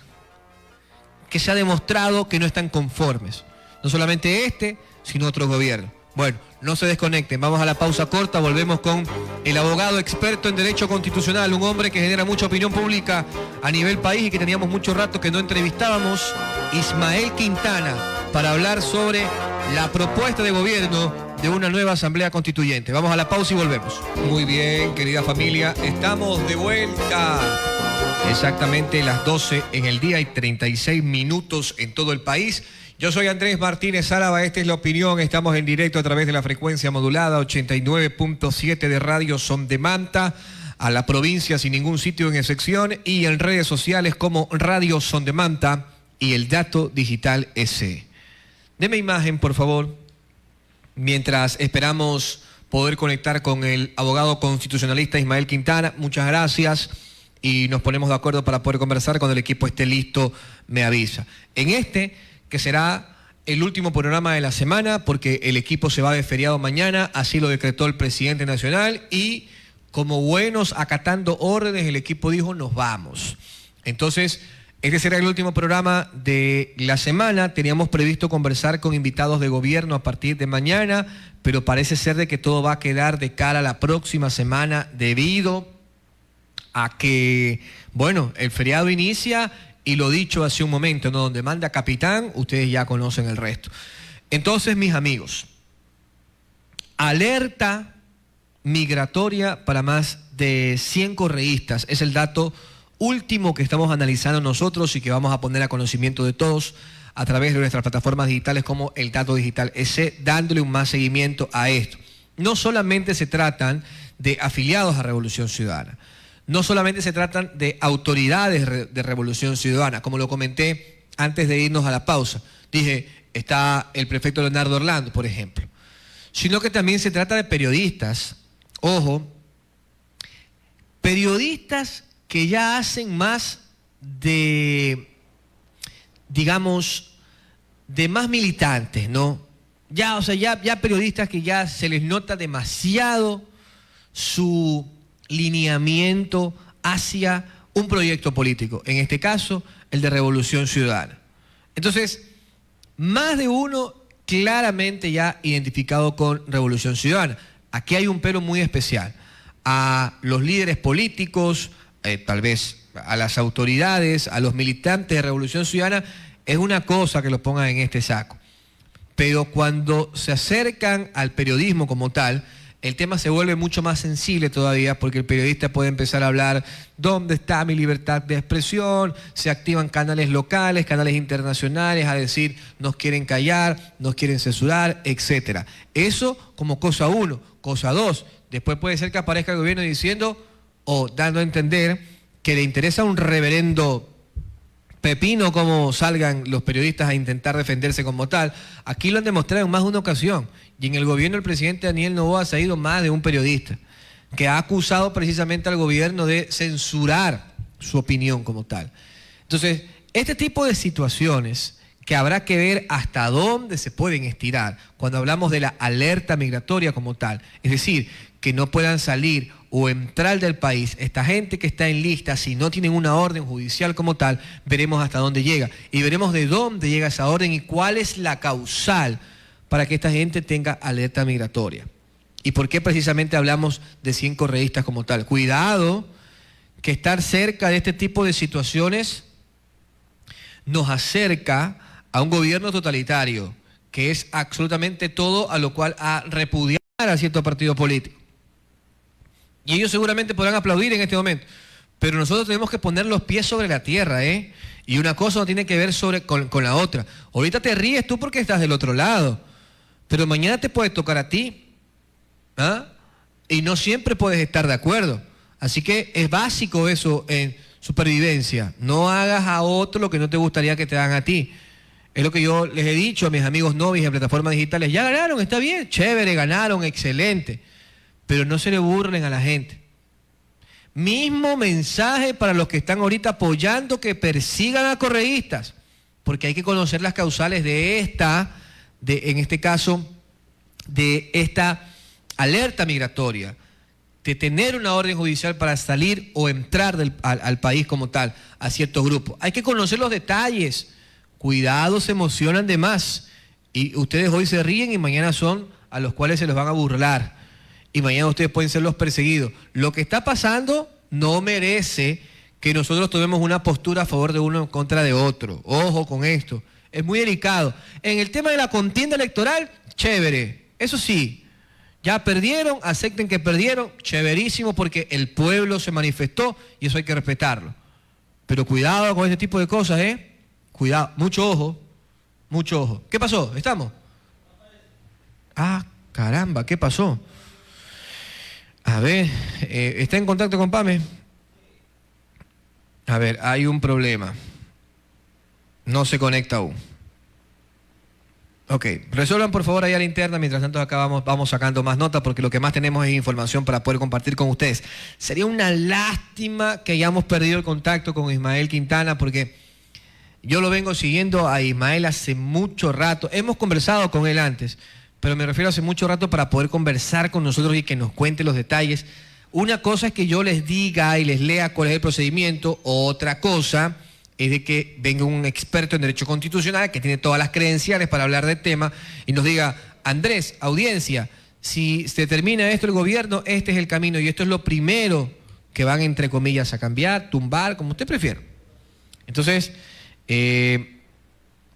Que se ha demostrado que no están conformes. No solamente este, sino otro gobierno. Bueno, no se desconecten, vamos a la pausa corta, volvemos con el abogado experto en Derecho Constitucional, un hombre que genera mucha opinión pública a nivel país y que teníamos mucho rato que no entrevistábamos, Ismael Quintana, para hablar sobre la propuesta de gobierno de una nueva asamblea constituyente. Vamos a la pausa y volvemos. Muy bien, querida familia, estamos de vuelta. Exactamente las 12 en el día y 36 minutos en todo el país. Yo soy Andrés Martínez Álava, esta es la opinión, estamos en directo a través de la frecuencia modulada 89.7 de Radio Son de Manta, a la provincia sin ningún sitio en excepción, y en redes sociales como Radio Son de Manta y el Dato Digital S. Deme imagen, por favor, mientras esperamos poder conectar con el abogado constitucionalista Ismael Quintana. Muchas gracias y nos ponemos de acuerdo para poder conversar. Cuando el equipo esté listo, me avisa. En que será el último programa de la semana, porque el equipo se va de feriado mañana, así lo decretó el presidente nacional, y como buenos acatando órdenes, el equipo dijo: nos vamos. Entonces, este será el último programa de la semana. Teníamos previsto conversar con invitados de gobierno a partir de mañana, pero parece ser de que todo va a quedar de cara a la próxima semana debido a que, bueno, el feriado inicia. Y lo dicho hace un momento, ¿no? Donde manda capitán, ustedes ya conocen el resto. Entonces, mis amigos, alerta migratoria para más de 100 correístas. Es el dato último que estamos analizando nosotros y que vamos a poner a conocimiento de todos a través de nuestras plataformas digitales como el Dato Digital S, dándole un más seguimiento a esto. No solamente se tratan de afiliados a Revolución Ciudadana. No solamente se tratan de autoridades de Revolución Ciudadana, como lo comenté antes de irnos a la pausa. Dije, está el prefecto Leonardo Orlando, por ejemplo. Sino que también se trata de periodistas, ojo, periodistas que ya hacen más de, digamos, de más militantes, ¿no? Ya, o sea, ya periodistas que ya se les nota demasiado su lineamiento hacia un proyecto político, en este caso el de Revolución Ciudadana. Entonces, más de uno claramente ya identificado con Revolución Ciudadana. Aquí hay un pero muy especial a los líderes políticos, tal vez a las autoridades, a los militantes de Revolución Ciudadana, es una cosa que los pongan en este saco. Pero cuando se acercan al periodismo como tal, el tema se vuelve mucho más sensible todavía, porque el periodista puede empezar a hablar dónde está mi libertad de expresión, se activan canales locales, canales internacionales, a decir nos quieren callar, nos quieren censurar, etc. Eso como cosa uno. Cosa dos, después puede ser que aparezca el gobierno diciendo o dando a entender que le interesa un reverendo pepino cómo salgan los periodistas a intentar defenderse como tal. Aquí lo han demostrado en más de una ocasión. Y en el gobierno del presidente Daniel Noboa se ha ido más de un periodista que ha acusado precisamente al gobierno de censurar su opinión como tal. Entonces, este tipo de situaciones que habrá que ver hasta dónde se pueden estirar cuando hablamos de la alerta migratoria como tal. Es decir, que no puedan salir o entrar del país esta gente que está en lista, si no tienen una orden judicial como tal, veremos hasta dónde llega y veremos de dónde llega esa orden y cuál es la causal para que esta gente tenga alerta migratoria. ¿Y por qué precisamente hablamos de 100 correístas como tal? Cuidado, que estar cerca de este tipo de situaciones nos acerca a un gobierno totalitario, que es absolutamente todo a lo cual a repudiar a cierto partido político. Y ellos seguramente podrán aplaudir en este momento, pero nosotros tenemos que poner los pies sobre la tierra, ¿eh? Y una cosa no tiene que ver con la otra. Ahorita te ríes tú porque estás del otro lado, pero mañana te puede tocar a ti, ¿ah? Y no siempre puedes estar de acuerdo. Así que es básico eso en supervivencia. No hagas a otro lo que no te gustaría que te hagan a ti. Es lo que yo les he dicho a mis amigos novis en plataformas digitales. Ya ganaron, está bien, chévere, ganaron, excelente. Pero no se le burlen a la gente. Mismo mensaje para los que están ahorita apoyando que persigan a correístas, porque hay que conocer las causales en este caso, de esta alerta migratoria, de tener una orden judicial para salir o entrar al país como tal, a ciertos grupos. Hay que conocer los detalles. Cuidado, se emocionan de más. Y ustedes hoy se ríen y mañana son a los cuales se los van a burlar. Y mañana ustedes pueden ser los perseguidos. Lo que está pasando no merece que nosotros tomemos una postura a favor de uno en contra de otro. Ojo con esto. Es muy delicado. En el tema de la contienda electoral, chévere. Eso sí, ya perdieron, acepten que perdieron, chéverísimo, porque el pueblo se manifestó y eso hay que respetarlo. Pero cuidado con este tipo de cosas, ¿eh? Cuidado, mucho ojo, mucho ojo. ¿Qué pasó? ¿Estamos? Ah, caramba, ¿qué pasó? A ver, ¿está en contacto con Pame? A ver, hay un problema. No se conecta aún. Ok, resuelvan por favor allá la interna, mientras tanto acá vamos sacando más notas, porque lo que más tenemos es información para poder compartir con ustedes. Sería una lástima que hayamos perdido el contacto con Ismael Quintana, porque yo lo vengo siguiendo a Ismael hace mucho rato. Hemos conversado con él antes, pero me refiero hace mucho rato para poder conversar con nosotros y que nos cuente los detalles. Una cosa es que yo les diga y les lea cuál es el procedimiento, otra cosa es de que venga un experto en derecho constitucional que tiene todas las credenciales para hablar del tema y nos diga, Andrés, audiencia, si se termina esto el gobierno, este es el camino y esto es lo primero que van, entre comillas, a cambiar, tumbar, como usted prefiera. Entonces, el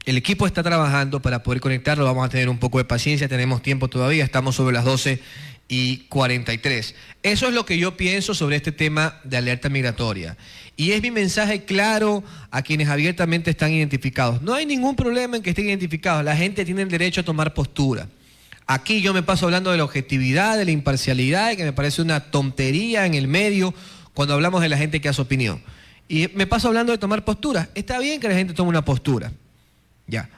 equipo está trabajando para poder conectarlo, vamos a tener un poco de paciencia, tenemos tiempo todavía, estamos sobre las 12:43. Eso es lo que yo pienso sobre este tema de alerta migratoria. Y es mi mensaje claro a quienes abiertamente están identificados. No hay ningún problema en que estén identificados, la gente tiene el derecho a tomar postura. Aquí yo me paso hablando de la objetividad, de la imparcialidad, que me parece una tontería en el medio cuando hablamos de la gente que hace opinión. Y me paso hablando de tomar posturas. Está bien que la gente tome una postura, ya.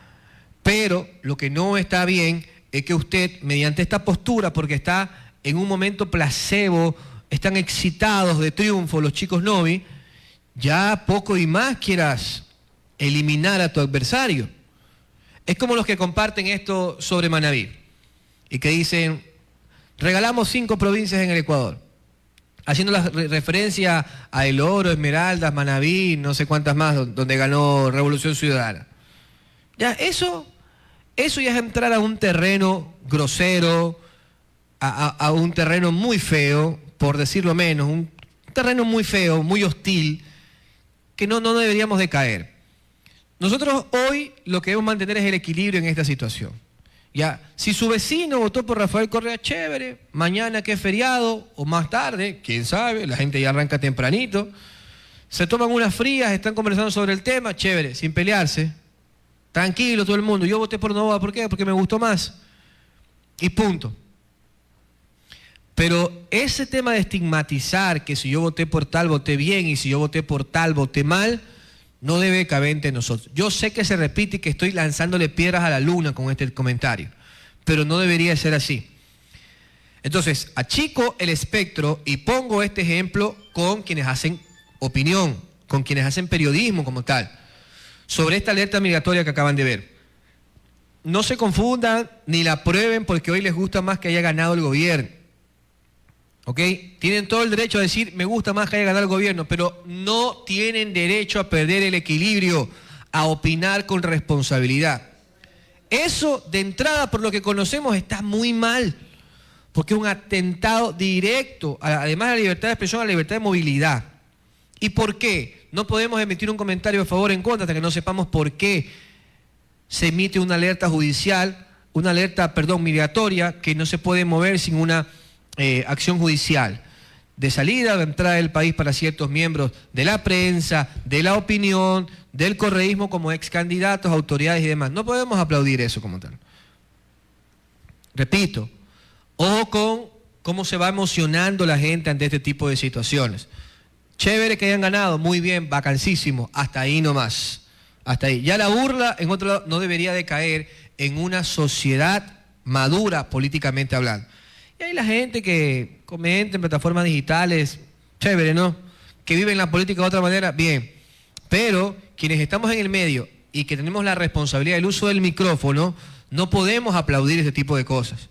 Pero lo que no está bien es que usted, mediante esta postura, porque está en un momento placebo, están excitados de triunfo los chicos novi, ya poco y más quieras eliminar a tu adversario. Es como los que comparten esto sobre Manabí y que dicen, regalamos 5 provincias en el Ecuador, haciendo la referencia a El Oro, Esmeraldas, Manabí, no sé cuántas más, donde ganó Revolución Ciudadana. Ya, eso ya es entrar a un terreno grosero, a un terreno muy feo, por decirlo menos, un terreno muy feo, muy hostil, que no deberíamos de caer. Nosotros hoy lo que debemos mantener es el equilibrio en esta situación. Ya, si su vecino votó por Rafael Correa, chévere, mañana que es feriado o más tarde, quién sabe, la gente ya arranca tempranito, se toman unas frías, están conversando sobre el tema, chévere, sin pelearse, tranquilo todo el mundo, yo voté por Novoa, ¿por qué? Porque me gustó más, y punto. Pero ese tema de estigmatizar que si yo voté por tal, voté bien, y si yo voté por tal, voté mal, no debe caber entre nosotros. Yo sé que se repite y que estoy lanzándole piedras a la luna con este comentario, pero no debería ser así. Entonces, achico el espectro y pongo este ejemplo con quienes hacen opinión, con quienes hacen periodismo como tal, sobre esta alerta migratoria que acaban de ver. No se confundan ni la prueben porque hoy les gusta más que haya ganado el gobierno. ¿Ok? Tienen todo el derecho a decir, me gusta más que haya ganado el gobierno, pero no tienen derecho a perder el equilibrio, a opinar con responsabilidad. Eso, de entrada, por lo que conocemos, está muy mal, porque es un atentado directo, además de la libertad de expresión, a la libertad de movilidad. ¿Y por qué? No podemos emitir un comentario a favor o en contra hasta que no sepamos por qué se emite una alerta judicial, una alerta, migratoria, que no se puede mover sin una acción judicial de salida o de entrada del país para ciertos miembros de la prensa, de la opinión, del correísmo como ex candidatos, autoridades y demás. No podemos aplaudir eso como tal. Repito, ojo con cómo se va emocionando la gente ante este tipo de situaciones. Chévere que hayan ganado, muy bien, vacancísimo, hasta ahí nomás. Hasta ahí. Ya la burla, en otro lado, no debería de caer en una sociedad madura políticamente hablando. Y hay la gente que comenta en plataformas digitales, chévere, ¿no? Que viven la política de otra manera, bien. Pero quienes estamos en el medio y que tenemos la responsabilidad del uso del micrófono, no podemos aplaudir ese tipo de cosas.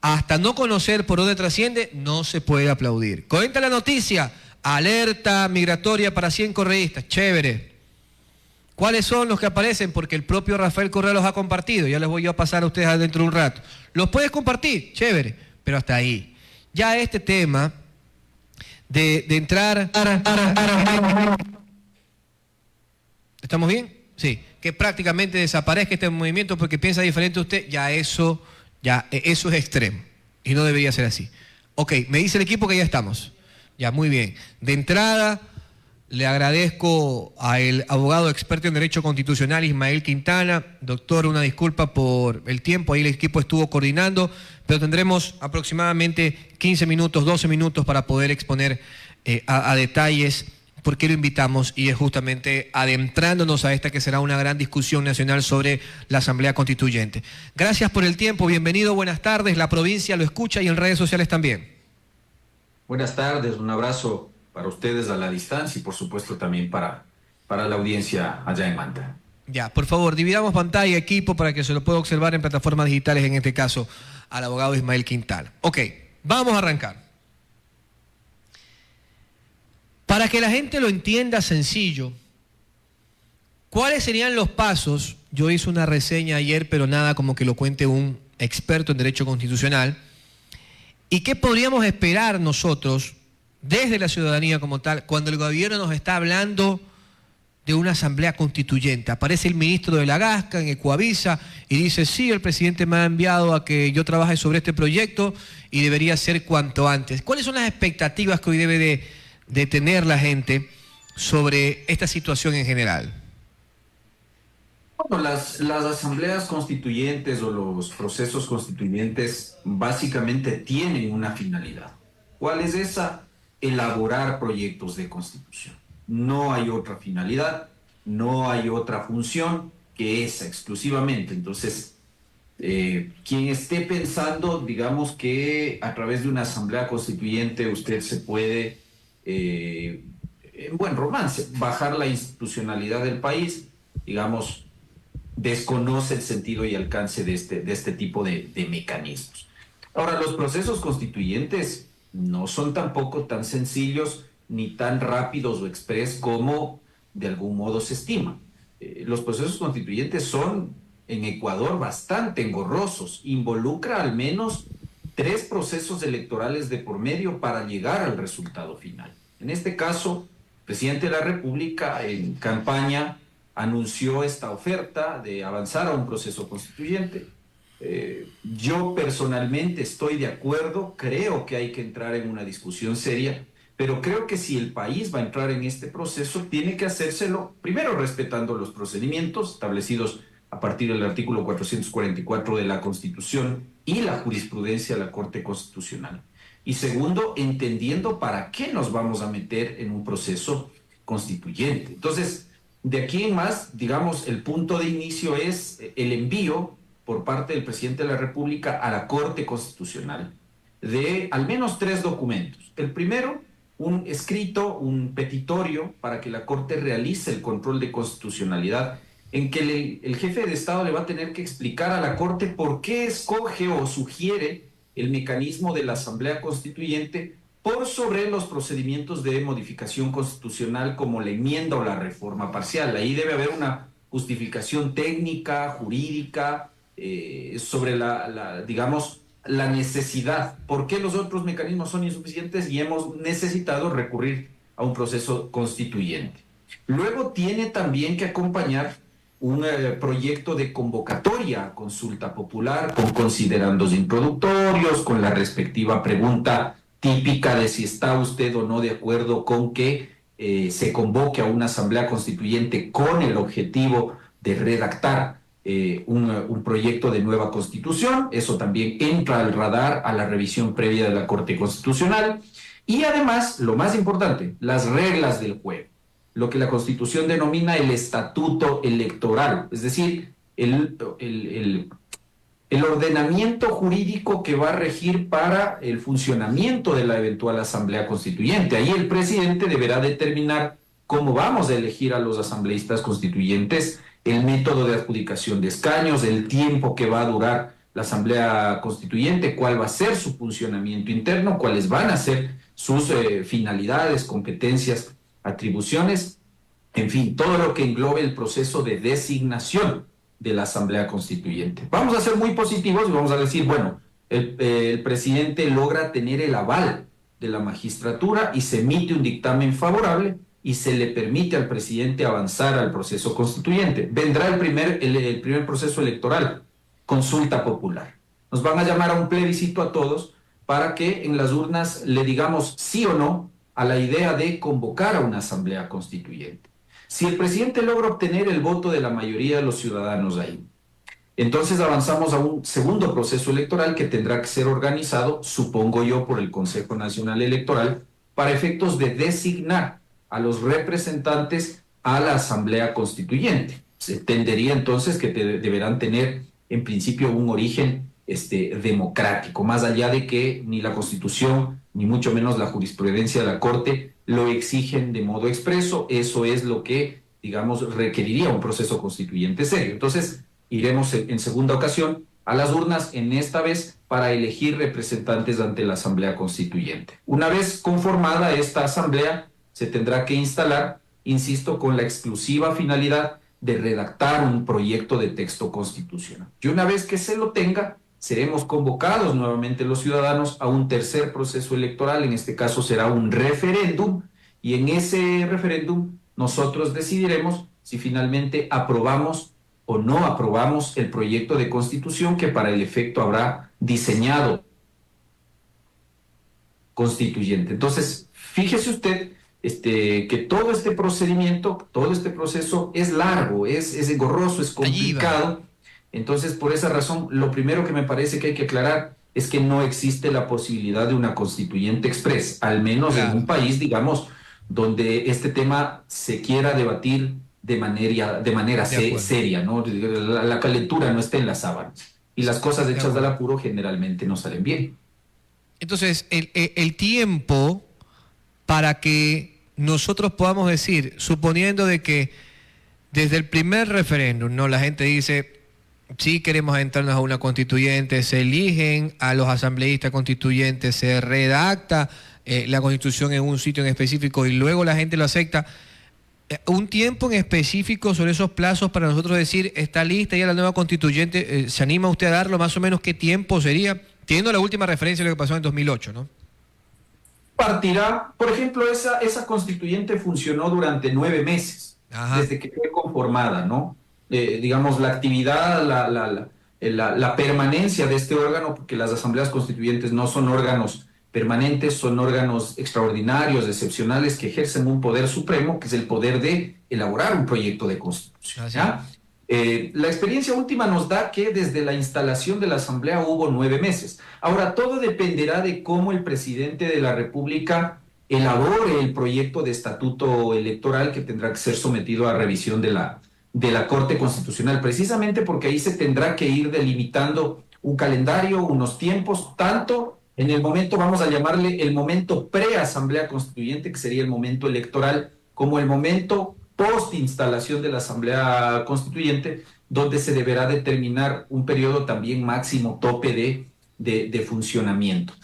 Hasta no conocer por dónde trasciende, no se puede aplaudir. Cuenta la noticia, alerta migratoria para 100 correístas, chévere. ¿Cuáles son los que aparecen? Porque el propio Rafael Correa los ha compartido. Ya les voy yo a pasar a ustedes dentro de un rato. ¿Los puedes compartir? Chévere, pero hasta ahí. Ya este tema de entrar... ¿Estamos bien? Sí. Que prácticamente desaparezca este movimiento porque piensa diferente usted, eso es extremo. Y no debería ser así. Ok, me dice el equipo que ya estamos. Ya, muy bien. De entrada... Le agradezco al abogado experto en Derecho Constitucional, Ismael Quintana. Doctor, una disculpa por el tiempo, ahí el equipo estuvo coordinando, pero tendremos aproximadamente 15 minutos, 12 minutos para poder exponer a detalles por qué lo invitamos, y es justamente adentrándonos a esta que será una gran discusión nacional sobre la Asamblea Constituyente. Gracias por el tiempo, bienvenido, buenas tardes, la provincia lo escucha y en redes sociales también. Buenas tardes, un abrazo para ustedes a la distancia y por supuesto también para la audiencia allá en Manta. Ya, por favor, dividamos pantalla, equipo, para que se lo pueda observar en plataformas digitales, en este caso al abogado Ismael Quintana. Ok, vamos a arrancar. Para que la gente lo entienda sencillo, ¿cuáles serían los pasos? Yo hice una reseña ayer, pero nada como que lo cuente un experto en Derecho Constitucional. ¿Y qué podríamos esperar nosotros desde la ciudadanía como tal, cuando el gobierno nos está hablando de una asamblea constituyente? Aparece el ministro de la Gasca en Ecuavisa y dice, sí, el presidente me ha enviado a que yo trabaje sobre este proyecto y debería ser cuanto antes. ¿Cuáles son las expectativas que hoy debe de tener la gente sobre esta situación en general? Bueno, las asambleas constituyentes o los procesos constituyentes básicamente tienen una finalidad. ¿Cuál es esa? Elaborar proyectos de constitución. No hay otra finalidad, no hay otra función que esa exclusivamente. Entonces, quien esté pensando, digamos que a través de una asamblea constituyente usted se puede, en buen romance, bajar la institucionalidad del país, digamos, desconoce el sentido y alcance de este tipo de mecanismos. Ahora, los procesos constituyentes no son tampoco tan sencillos ni tan rápidos o express como de algún modo se estima. Los procesos constituyentes son en Ecuador bastante engorrosos. Involucra al menos 3 procesos electorales de por medio para llegar al resultado final. En este caso, presidente de la República en campaña anunció esta oferta de avanzar a un proceso constituyente. Yo personalmente estoy de acuerdo, creo que hay que entrar en una discusión seria, pero creo que si el país va a entrar en este proceso, tiene que hacérselo primero respetando los procedimientos establecidos a partir del artículo 444 de la Constitución y la jurisprudencia de la Corte Constitucional. Y segundo, entendiendo para qué nos vamos a meter en un proceso constituyente. Entonces, de aquí en más, digamos, el punto de inicio es el envío por parte del presidente de la República a la Corte Constitucional de al menos 3 documentos. El primero, un escrito, un petitorio para que la Corte realice el control de constitucionalidad, en que el jefe de Estado le va a tener que explicar a la Corte por qué escoge o sugiere el mecanismo de la Asamblea Constituyente por sobre los procedimientos de modificación constitucional como la enmienda o la reforma parcial. Ahí debe haber una justificación técnica, jurídica, sobre digamos, la necesidad. ¿Por qué los otros mecanismos son insuficientes y hemos necesitado recurrir a un proceso constituyente? Luego tiene también que acompañar un proyecto de convocatoria a consulta popular con considerandos introductorios, con la respectiva pregunta típica de si está usted o no de acuerdo con que se convoque a una asamblea constituyente con el objetivo de redactar un proyecto de nueva constitución. Eso también entra al radar a la revisión previa de la Corte Constitucional. Y además, lo más importante, las reglas del juego, lo que la Constitución denomina el estatuto electoral, es decir, el ordenamiento jurídico que va a regir para el funcionamiento de la eventual Asamblea Constituyente. Ahí el presidente deberá determinar cómo vamos a elegir a los asambleístas constituyentes, el método de adjudicación de escaños, el tiempo que va a durar la Asamblea Constituyente, cuál va a ser su funcionamiento interno, cuáles van a ser sus finalidades, competencias, atribuciones, en fin, todo lo que englobe el proceso de designación de la Asamblea Constituyente. Vamos a ser muy positivos y vamos a decir, bueno, el presidente logra tener el aval de la magistratura y se emite un dictamen favorable y se le permite al presidente avanzar al proceso constituyente. Vendrá el primer proceso electoral, consulta popular. Nos van a llamar a un plebiscito a todos para que en las urnas le digamos sí o no a la idea de convocar a una asamblea constituyente. Si el presidente logra obtener el voto de la mayoría de los ciudadanos ahí, entonces avanzamos a un segundo proceso electoral que tendrá que ser organizado, supongo yo, por el Consejo Nacional Electoral, para efectos de designar a los representantes a la Asamblea Constituyente. Se entendería entonces que deberán tener en principio un origen democrático, más allá de que ni la Constitución, ni mucho menos la jurisprudencia de la Corte lo exigen de modo expreso. Eso es lo que, digamos, requeriría un proceso constituyente serio. Entonces, iremos en segunda ocasión a las urnas, en esta vez para elegir representantes ante la Asamblea Constituyente. Una vez conformada esta Asamblea, se tendrá que instalar, insisto, con la exclusiva finalidad de redactar un proyecto de texto constitucional. Y una vez que se lo tenga, seremos convocados nuevamente los ciudadanos a un tercer proceso electoral, en este caso será un referéndum, y en ese referéndum nosotros decidiremos si finalmente aprobamos o no aprobamos el proyecto de constitución que para el efecto habrá diseñado constituyente. Entonces, fíjese usted que todo este procedimiento, todo este proceso es largo, es engorroso, es complicado. Entonces, por esa razón, lo primero que me parece que hay que aclarar es que no existe la posibilidad de una constituyente express, al menos en un país, digamos, donde este tema se quiera debatir de manera seria, ¿no? La calentura no está en las sábanas y las cosas hechas al apuro generalmente no salen bien. Entonces, el tiempo para que nosotros podamos decir, suponiendo de que desde el primer referéndum, ¿no?, la gente dice, sí queremos entrarnos a una constituyente, se eligen a los asambleístas constituyentes, se redacta la constitución en un sitio en específico y luego la gente lo acepta. Un tiempo en específico sobre esos plazos para nosotros decir, está lista ya la nueva constituyente, ¿se anima usted a darlo? Más o menos, ¿qué tiempo sería? Teniendo la última referencia de lo que pasó en 2008, ¿no? partirá, por ejemplo, esa constituyente funcionó durante 9 meses, Ajá. desde que fue conformada, ¿no? Digamos, la actividad, la permanencia de este órgano, porque las asambleas constituyentes no son órganos permanentes, son órganos extraordinarios, excepcionales, que ejercen un poder supremo, que es el poder de elaborar un proyecto de constitución, ¿ya? La experiencia última nos da que desde la instalación de la Asamblea hubo 9 meses. Ahora, todo dependerá de cómo el presidente de la República elabore el proyecto de estatuto electoral que tendrá que ser sometido a revisión de la Corte Constitucional, precisamente porque ahí se tendrá que ir delimitando un calendario, unos tiempos, tanto en el momento, vamos a llamarle el momento pre-Asamblea Constituyente, que sería el momento electoral, como el momento post-instalación de la Asamblea Constituyente, donde se deberá determinar un periodo también máximo tope de funcionamiento.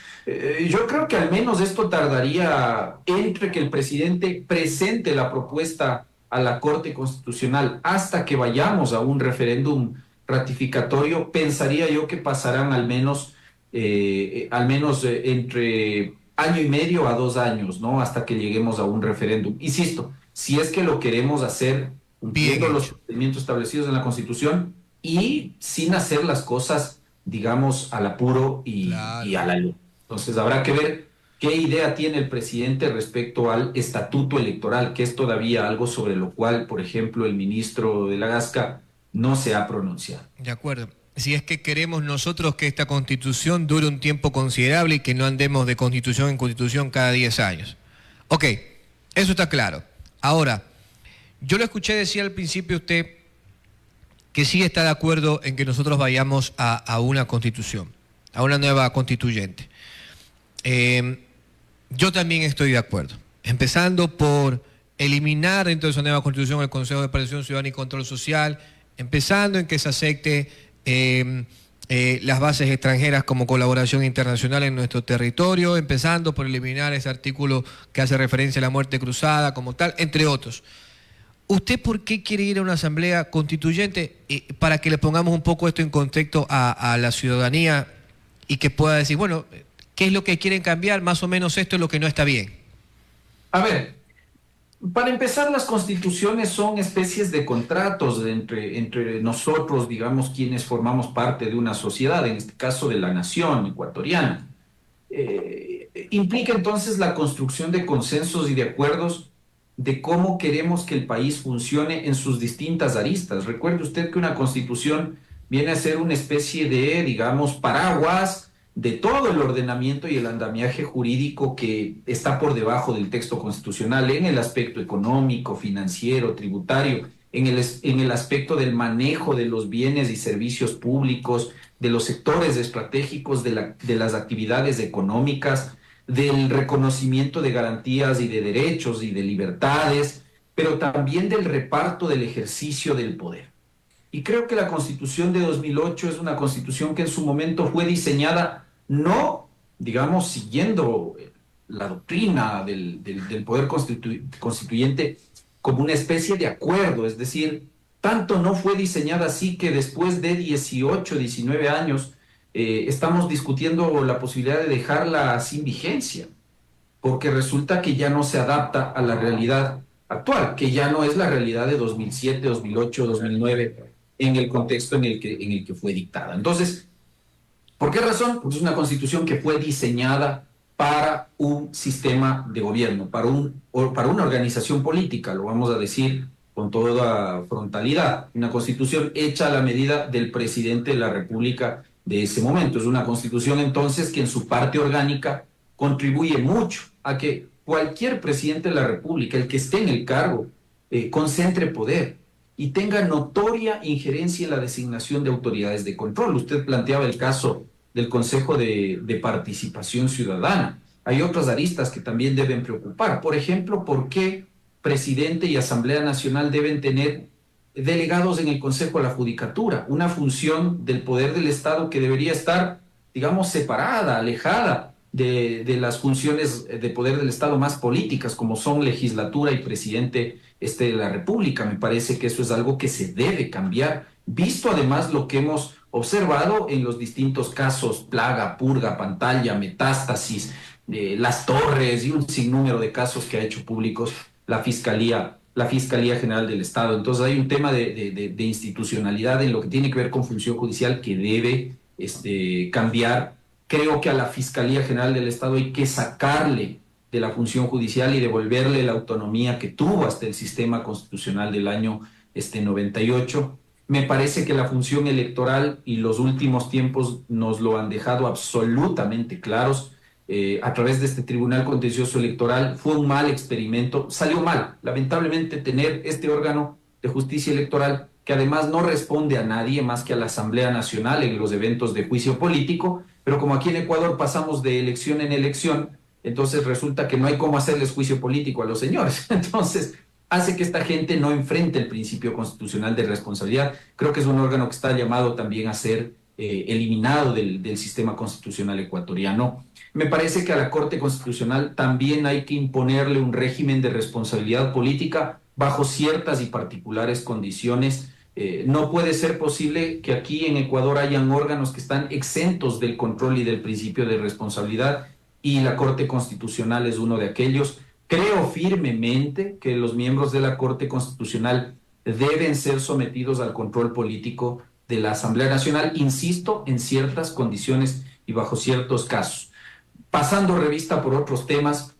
Yo creo que al menos esto tardaría entre que el presidente presente la propuesta a la Corte Constitucional hasta que vayamos a un referéndum ratificatorio. Pensaría yo que pasarán al menos entre año y medio a 2 años, ¿no? Hasta que lleguemos a un referéndum. Insisto, si es que lo queremos hacer cumpliendo los procedimientos establecidos en la Constitución y sin hacer las cosas, digamos, al apuro y a la ley. Entonces habrá que ver qué idea tiene el presidente respecto al estatuto electoral, que es todavía algo sobre lo cual, por ejemplo, el ministro de la Gasca no se ha pronunciado. De acuerdo. Si es que queremos nosotros que esta constitución dure un tiempo considerable y que no andemos de constitución en constitución cada 10 años. Ok, eso está claro. Ahora, yo lo escuché decir al principio usted que sí está de acuerdo en que nosotros vayamos a una constitución, a una nueva constituyente. Yo también estoy de acuerdo, empezando por eliminar dentro de esa nueva constitución el Consejo de Participación Ciudadana y Control Social, empezando en que se acepte las bases extranjeras como colaboración internacional en nuestro territorio, empezando por eliminar ese artículo que hace referencia a la muerte cruzada como tal, entre otros. ¿Usted por qué quiere ir a una asamblea constituyente? Para que le pongamos un poco esto en contexto a la ciudadanía y que pueda decir, bueno, ¿qué es lo que quieren cambiar? Más o menos esto es lo que no está bien. A ver, para empezar, las constituciones son especies de contratos entre nosotros, digamos, quienes formamos parte de una sociedad, en este caso de la nación ecuatoriana. Implica entonces la construcción de consensos y de acuerdos de cómo queremos que el país funcione en sus distintas aristas. Recuerde usted que una constitución viene a ser una especie de, digamos, paraguas de todo el ordenamiento y el andamiaje jurídico que está por debajo del texto constitucional en el aspecto económico, financiero, tributario, en el aspecto del manejo de los bienes y servicios públicos, de los sectores estratégicos de las actividades económicas, del reconocimiento de garantías y de derechos y de libertades, pero también del reparto del ejercicio del poder. Y creo que la Constitución de 2008 es una Constitución que en su momento fue diseñada no, digamos, siguiendo la doctrina del poder constituyente como una especie de acuerdo, es decir, tanto no fue diseñada así que después de 18, 19 años estamos discutiendo la posibilidad de dejarla sin vigencia, porque resulta que ya no se adapta a la realidad actual, que ya no es la realidad de 2007, 2008, 2009, en el contexto en el que fue dictada. Entonces, ¿por qué razón? Porque es una constitución que fue diseñada para un sistema de gobierno, para una organización política, lo vamos a decir con toda frontalidad. Una constitución hecha a la medida del presidente de la República de ese momento. Es una constitución entonces que en su parte orgánica contribuye mucho a que cualquier presidente de la República, el que esté en el cargo, concentre poder y tenga notoria injerencia en la designación de autoridades de control. Usted planteaba el caso del Consejo de Participación Ciudadana. Hay otras aristas que también deben preocupar. Por ejemplo, ¿por qué presidente y Asamblea Nacional deben tener delegados en el Consejo de la Judicatura? Una función del poder del Estado que debería estar, digamos, separada, alejada de las funciones de poder del Estado más políticas, como son legislatura y presidente de la República. Me parece que eso es algo que se debe cambiar, visto además lo que hemos observado en los distintos casos, plaga, purga, pantalla, metástasis, Las Torres y un sinnúmero de casos que ha hecho públicos la Fiscalía General del Estado. Entonces hay un tema de institucionalidad en lo que tiene que ver con función judicial que debe cambiar. Creo que a la Fiscalía General del Estado hay que sacarle de la función judicial y devolverle la autonomía que tuvo hasta el sistema constitucional del año 98. Me parece que la función electoral y los últimos tiempos nos lo han dejado absolutamente claros. A través de este Tribunal Contencioso Electoral fue un mal experimento, salió mal, lamentablemente, tener este órgano de justicia electoral que además no responde a nadie más que a la Asamblea Nacional en los eventos de juicio político, pero como aquí en Ecuador pasamos de elección en elección, entonces resulta que no hay cómo hacerles juicio político a los señores. Entonces hace que esta gente no enfrente el principio constitucional de responsabilidad. Creo que es un órgano que está llamado también a ser eliminado del sistema constitucional ecuatoriano. Me parece que a la Corte Constitucional también hay que imponerle un régimen de responsabilidad política bajo ciertas y particulares condiciones. No puede ser posible que aquí en Ecuador hayan órganos que están exentos del control y del principio de responsabilidad, y la Corte Constitucional es uno de aquellos. Creo firmemente que los miembros de la Corte Constitucional deben ser sometidos al control político de la Asamblea Nacional, insisto, en ciertas condiciones y bajo ciertos casos. Pasando revista por otros temas,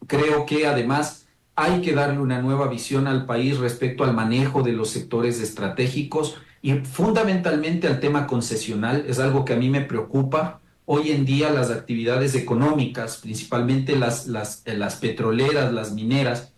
creo que además hay que darle una nueva visión al país respecto al manejo de los sectores estratégicos y fundamentalmente al tema concesional. Es algo que a mí me preocupa. Hoy en día las actividades económicas, principalmente las petroleras, las mineras,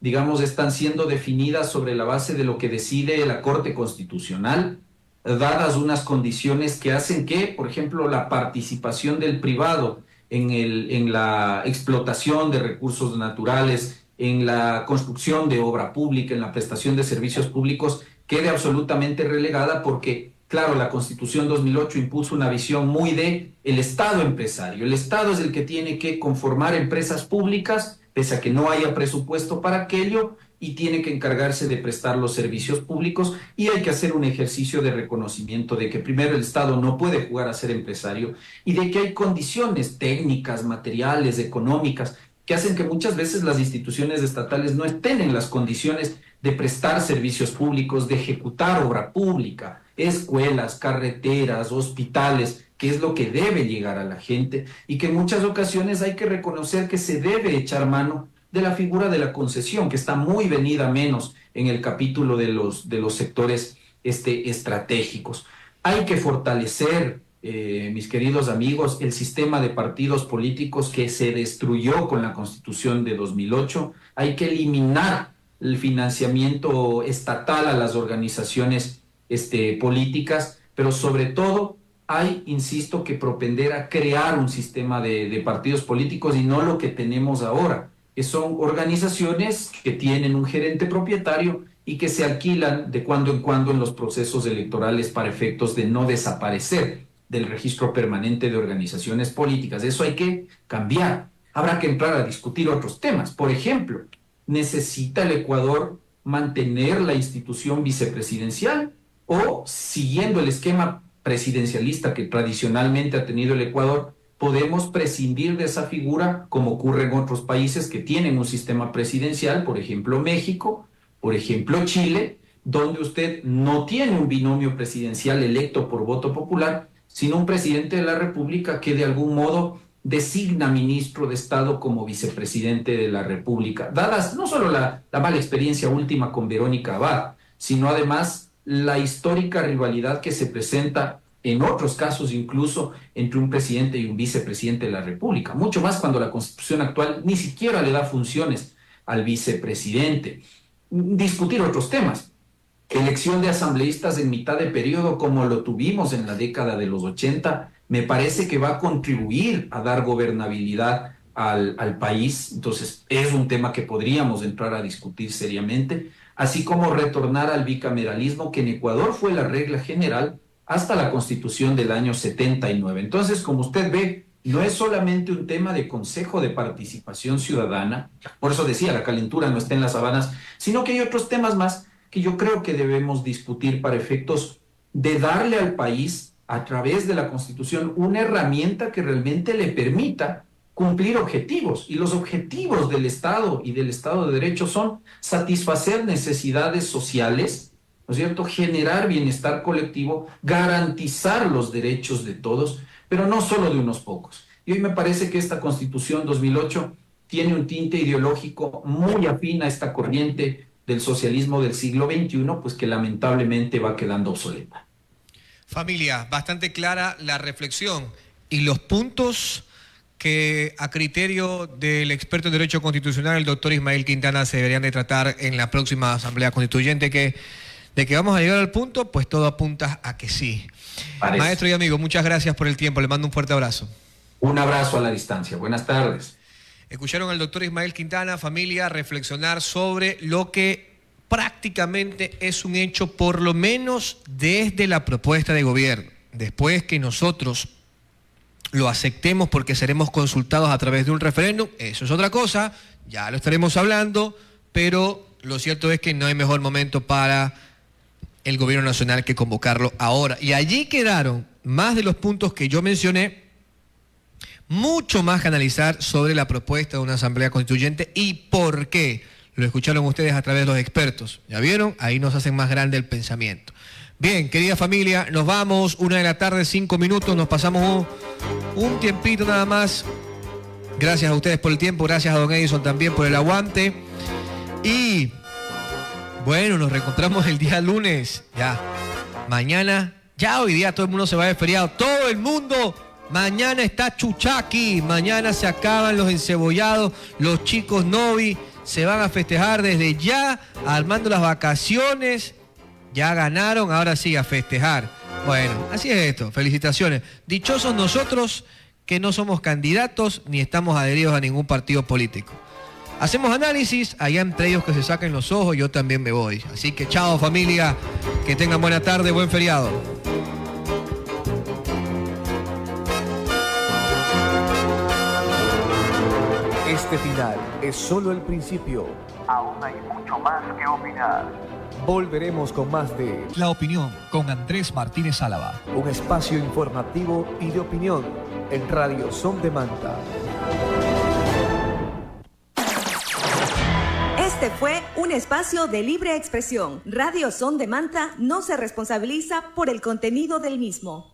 digamos, están siendo definidas sobre la base de lo que decide la Corte Constitucional, dadas unas condiciones que hacen que, por ejemplo, la participación del privado en la explotación de recursos naturales, en la construcción de obra pública, en la prestación de servicios públicos, quede absolutamente relegada porque, claro, la Constitución 2008 impuso una visión muy de el Estado empresario. El Estado es el que tiene que conformar empresas públicas, pese a que no haya presupuesto para aquello, y tiene que encargarse de prestar los servicios públicos, y hay que hacer un ejercicio de reconocimiento de que primero el Estado no puede jugar a ser empresario y de que hay condiciones técnicas, materiales, económicas, que hacen que muchas veces las instituciones estatales no estén en las condiciones de prestar servicios públicos, de ejecutar obra pública, escuelas, carreteras, hospitales, que es lo que debe llegar a la gente, y que en muchas ocasiones hay que reconocer que se debe echar mano de la figura de la concesión, que está muy venida menos en el capítulo de los sectores estratégicos. Hay que fortalecer, mis queridos amigos, el sistema de partidos políticos que se destruyó con la Constitución de 2008. Hay que eliminar el financiamiento estatal a las organizaciones políticas, pero sobre todo hay, insisto, que propender a crear un sistema de partidos políticos y no lo que tenemos ahora, que son organizaciones que tienen un gerente propietario y que se alquilan de cuando en cuando en los procesos electorales para efectos de no desaparecer del registro permanente de organizaciones políticas. Eso hay que cambiar. Habrá que entrar a discutir otros temas. Por ejemplo, ¿necesita el Ecuador mantener la institución vicepresidencial? O, siguiendo el esquema presidencialista que tradicionalmente ha tenido el Ecuador, podemos prescindir de esa figura, como ocurre en otros países que tienen un sistema presidencial, por ejemplo México, por ejemplo Chile, donde usted no tiene un binomio presidencial electo por voto popular, sino un presidente de la República que de algún modo designa ministro de Estado como vicepresidente de la República, dadas no solo la mala experiencia última con Verónica Abad, sino además la histórica rivalidad que se presenta en otros casos incluso entre un presidente y un vicepresidente de la República, mucho más cuando la Constitución actual ni siquiera le da funciones al vicepresidente. Discutir otros temas. Elección de asambleístas en mitad de periodo como lo tuvimos en la década de los 80, me parece que va a contribuir a dar gobernabilidad al país. Entonces es un tema que podríamos entrar a discutir seriamente, así como retornar al bicameralismo, que en Ecuador fue la regla general hasta la Constitución del año 79. Entonces, como usted ve, no es solamente un tema de Consejo de Participación Ciudadana, por eso decía, la calentura no está en las sabanas, sino que hay otros temas más que yo creo que debemos discutir para efectos de darle al país, a través de la Constitución, una herramienta que realmente le permita cumplir objetivos. Y los objetivos del Estado y del Estado de Derecho son satisfacer necesidades sociales, ¿no es cierto?, generar bienestar colectivo, garantizar los derechos de todos, pero no solo de unos pocos. Y hoy me parece que esta Constitución 2008 tiene un tinte ideológico muy afín a esta corriente del socialismo del siglo XXI, pues que lamentablemente va quedando obsoleta. Familia, bastante clara la reflexión y los puntos que a criterio del experto en Derecho Constitucional, el doctor Ismael Quintana, se deberían de tratar en la próxima Asamblea Constituyente, de que vamos a llegar al punto, pues todo apunta a que sí. Parece. Maestro y amigo, muchas gracias por el tiempo, le mando un fuerte abrazo. Un abrazo a la distancia, buenas tardes. Escucharon al doctor Ismael Quintana, familia, reflexionar sobre lo que prácticamente es un hecho, por lo menos desde la propuesta de gobierno. Después que nosotros lo aceptemos porque seremos consultados a través de un referéndum, eso es otra cosa, ya lo estaremos hablando, pero lo cierto es que no hay mejor momento para el gobierno nacional que convocarlo ahora. Y allí quedaron más de los puntos que yo mencioné, mucho más que analizar sobre la propuesta de una asamblea constituyente y por qué. Lo escucharon ustedes a través de los expertos. ¿Ya vieron? Ahí nos hacen más grande el pensamiento. Bien, querida familia, nos vamos, 1:00 p.m, 5 minutos, nos pasamos un tiempito nada más. Gracias a ustedes por el tiempo, gracias a don Edison también por el aguante. Y bueno, nos reencontramos el día lunes. Ya, mañana, ya hoy día todo el mundo se va de feriado. Todo el mundo, mañana está Chuchaqui. Mañana se acaban los encebollados. Los chicos Novi se van a festejar desde ya, armando las vacaciones. Ya ganaron, ahora sí, a festejar. Bueno, así es esto. Felicitaciones. Dichosos nosotros que no somos candidatos ni estamos adheridos a ningún partido político. Hacemos análisis, allá entre ellos que se saquen los ojos, yo también me voy. Así que chao familia, que tengan buena tarde, buen feriado. Este final es solo el principio. Aún hay mucho más que opinar. Volveremos con más de La Opinión con Andrés Martínez Álava. Un espacio informativo y de opinión en Radio Son de Manta. Este fue un espacio de libre expresión. Radio Son de Manta no se responsabiliza por el contenido del mismo.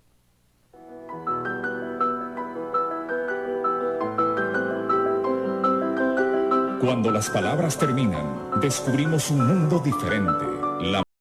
Cuando las palabras terminan, descubrimos un mundo diferente.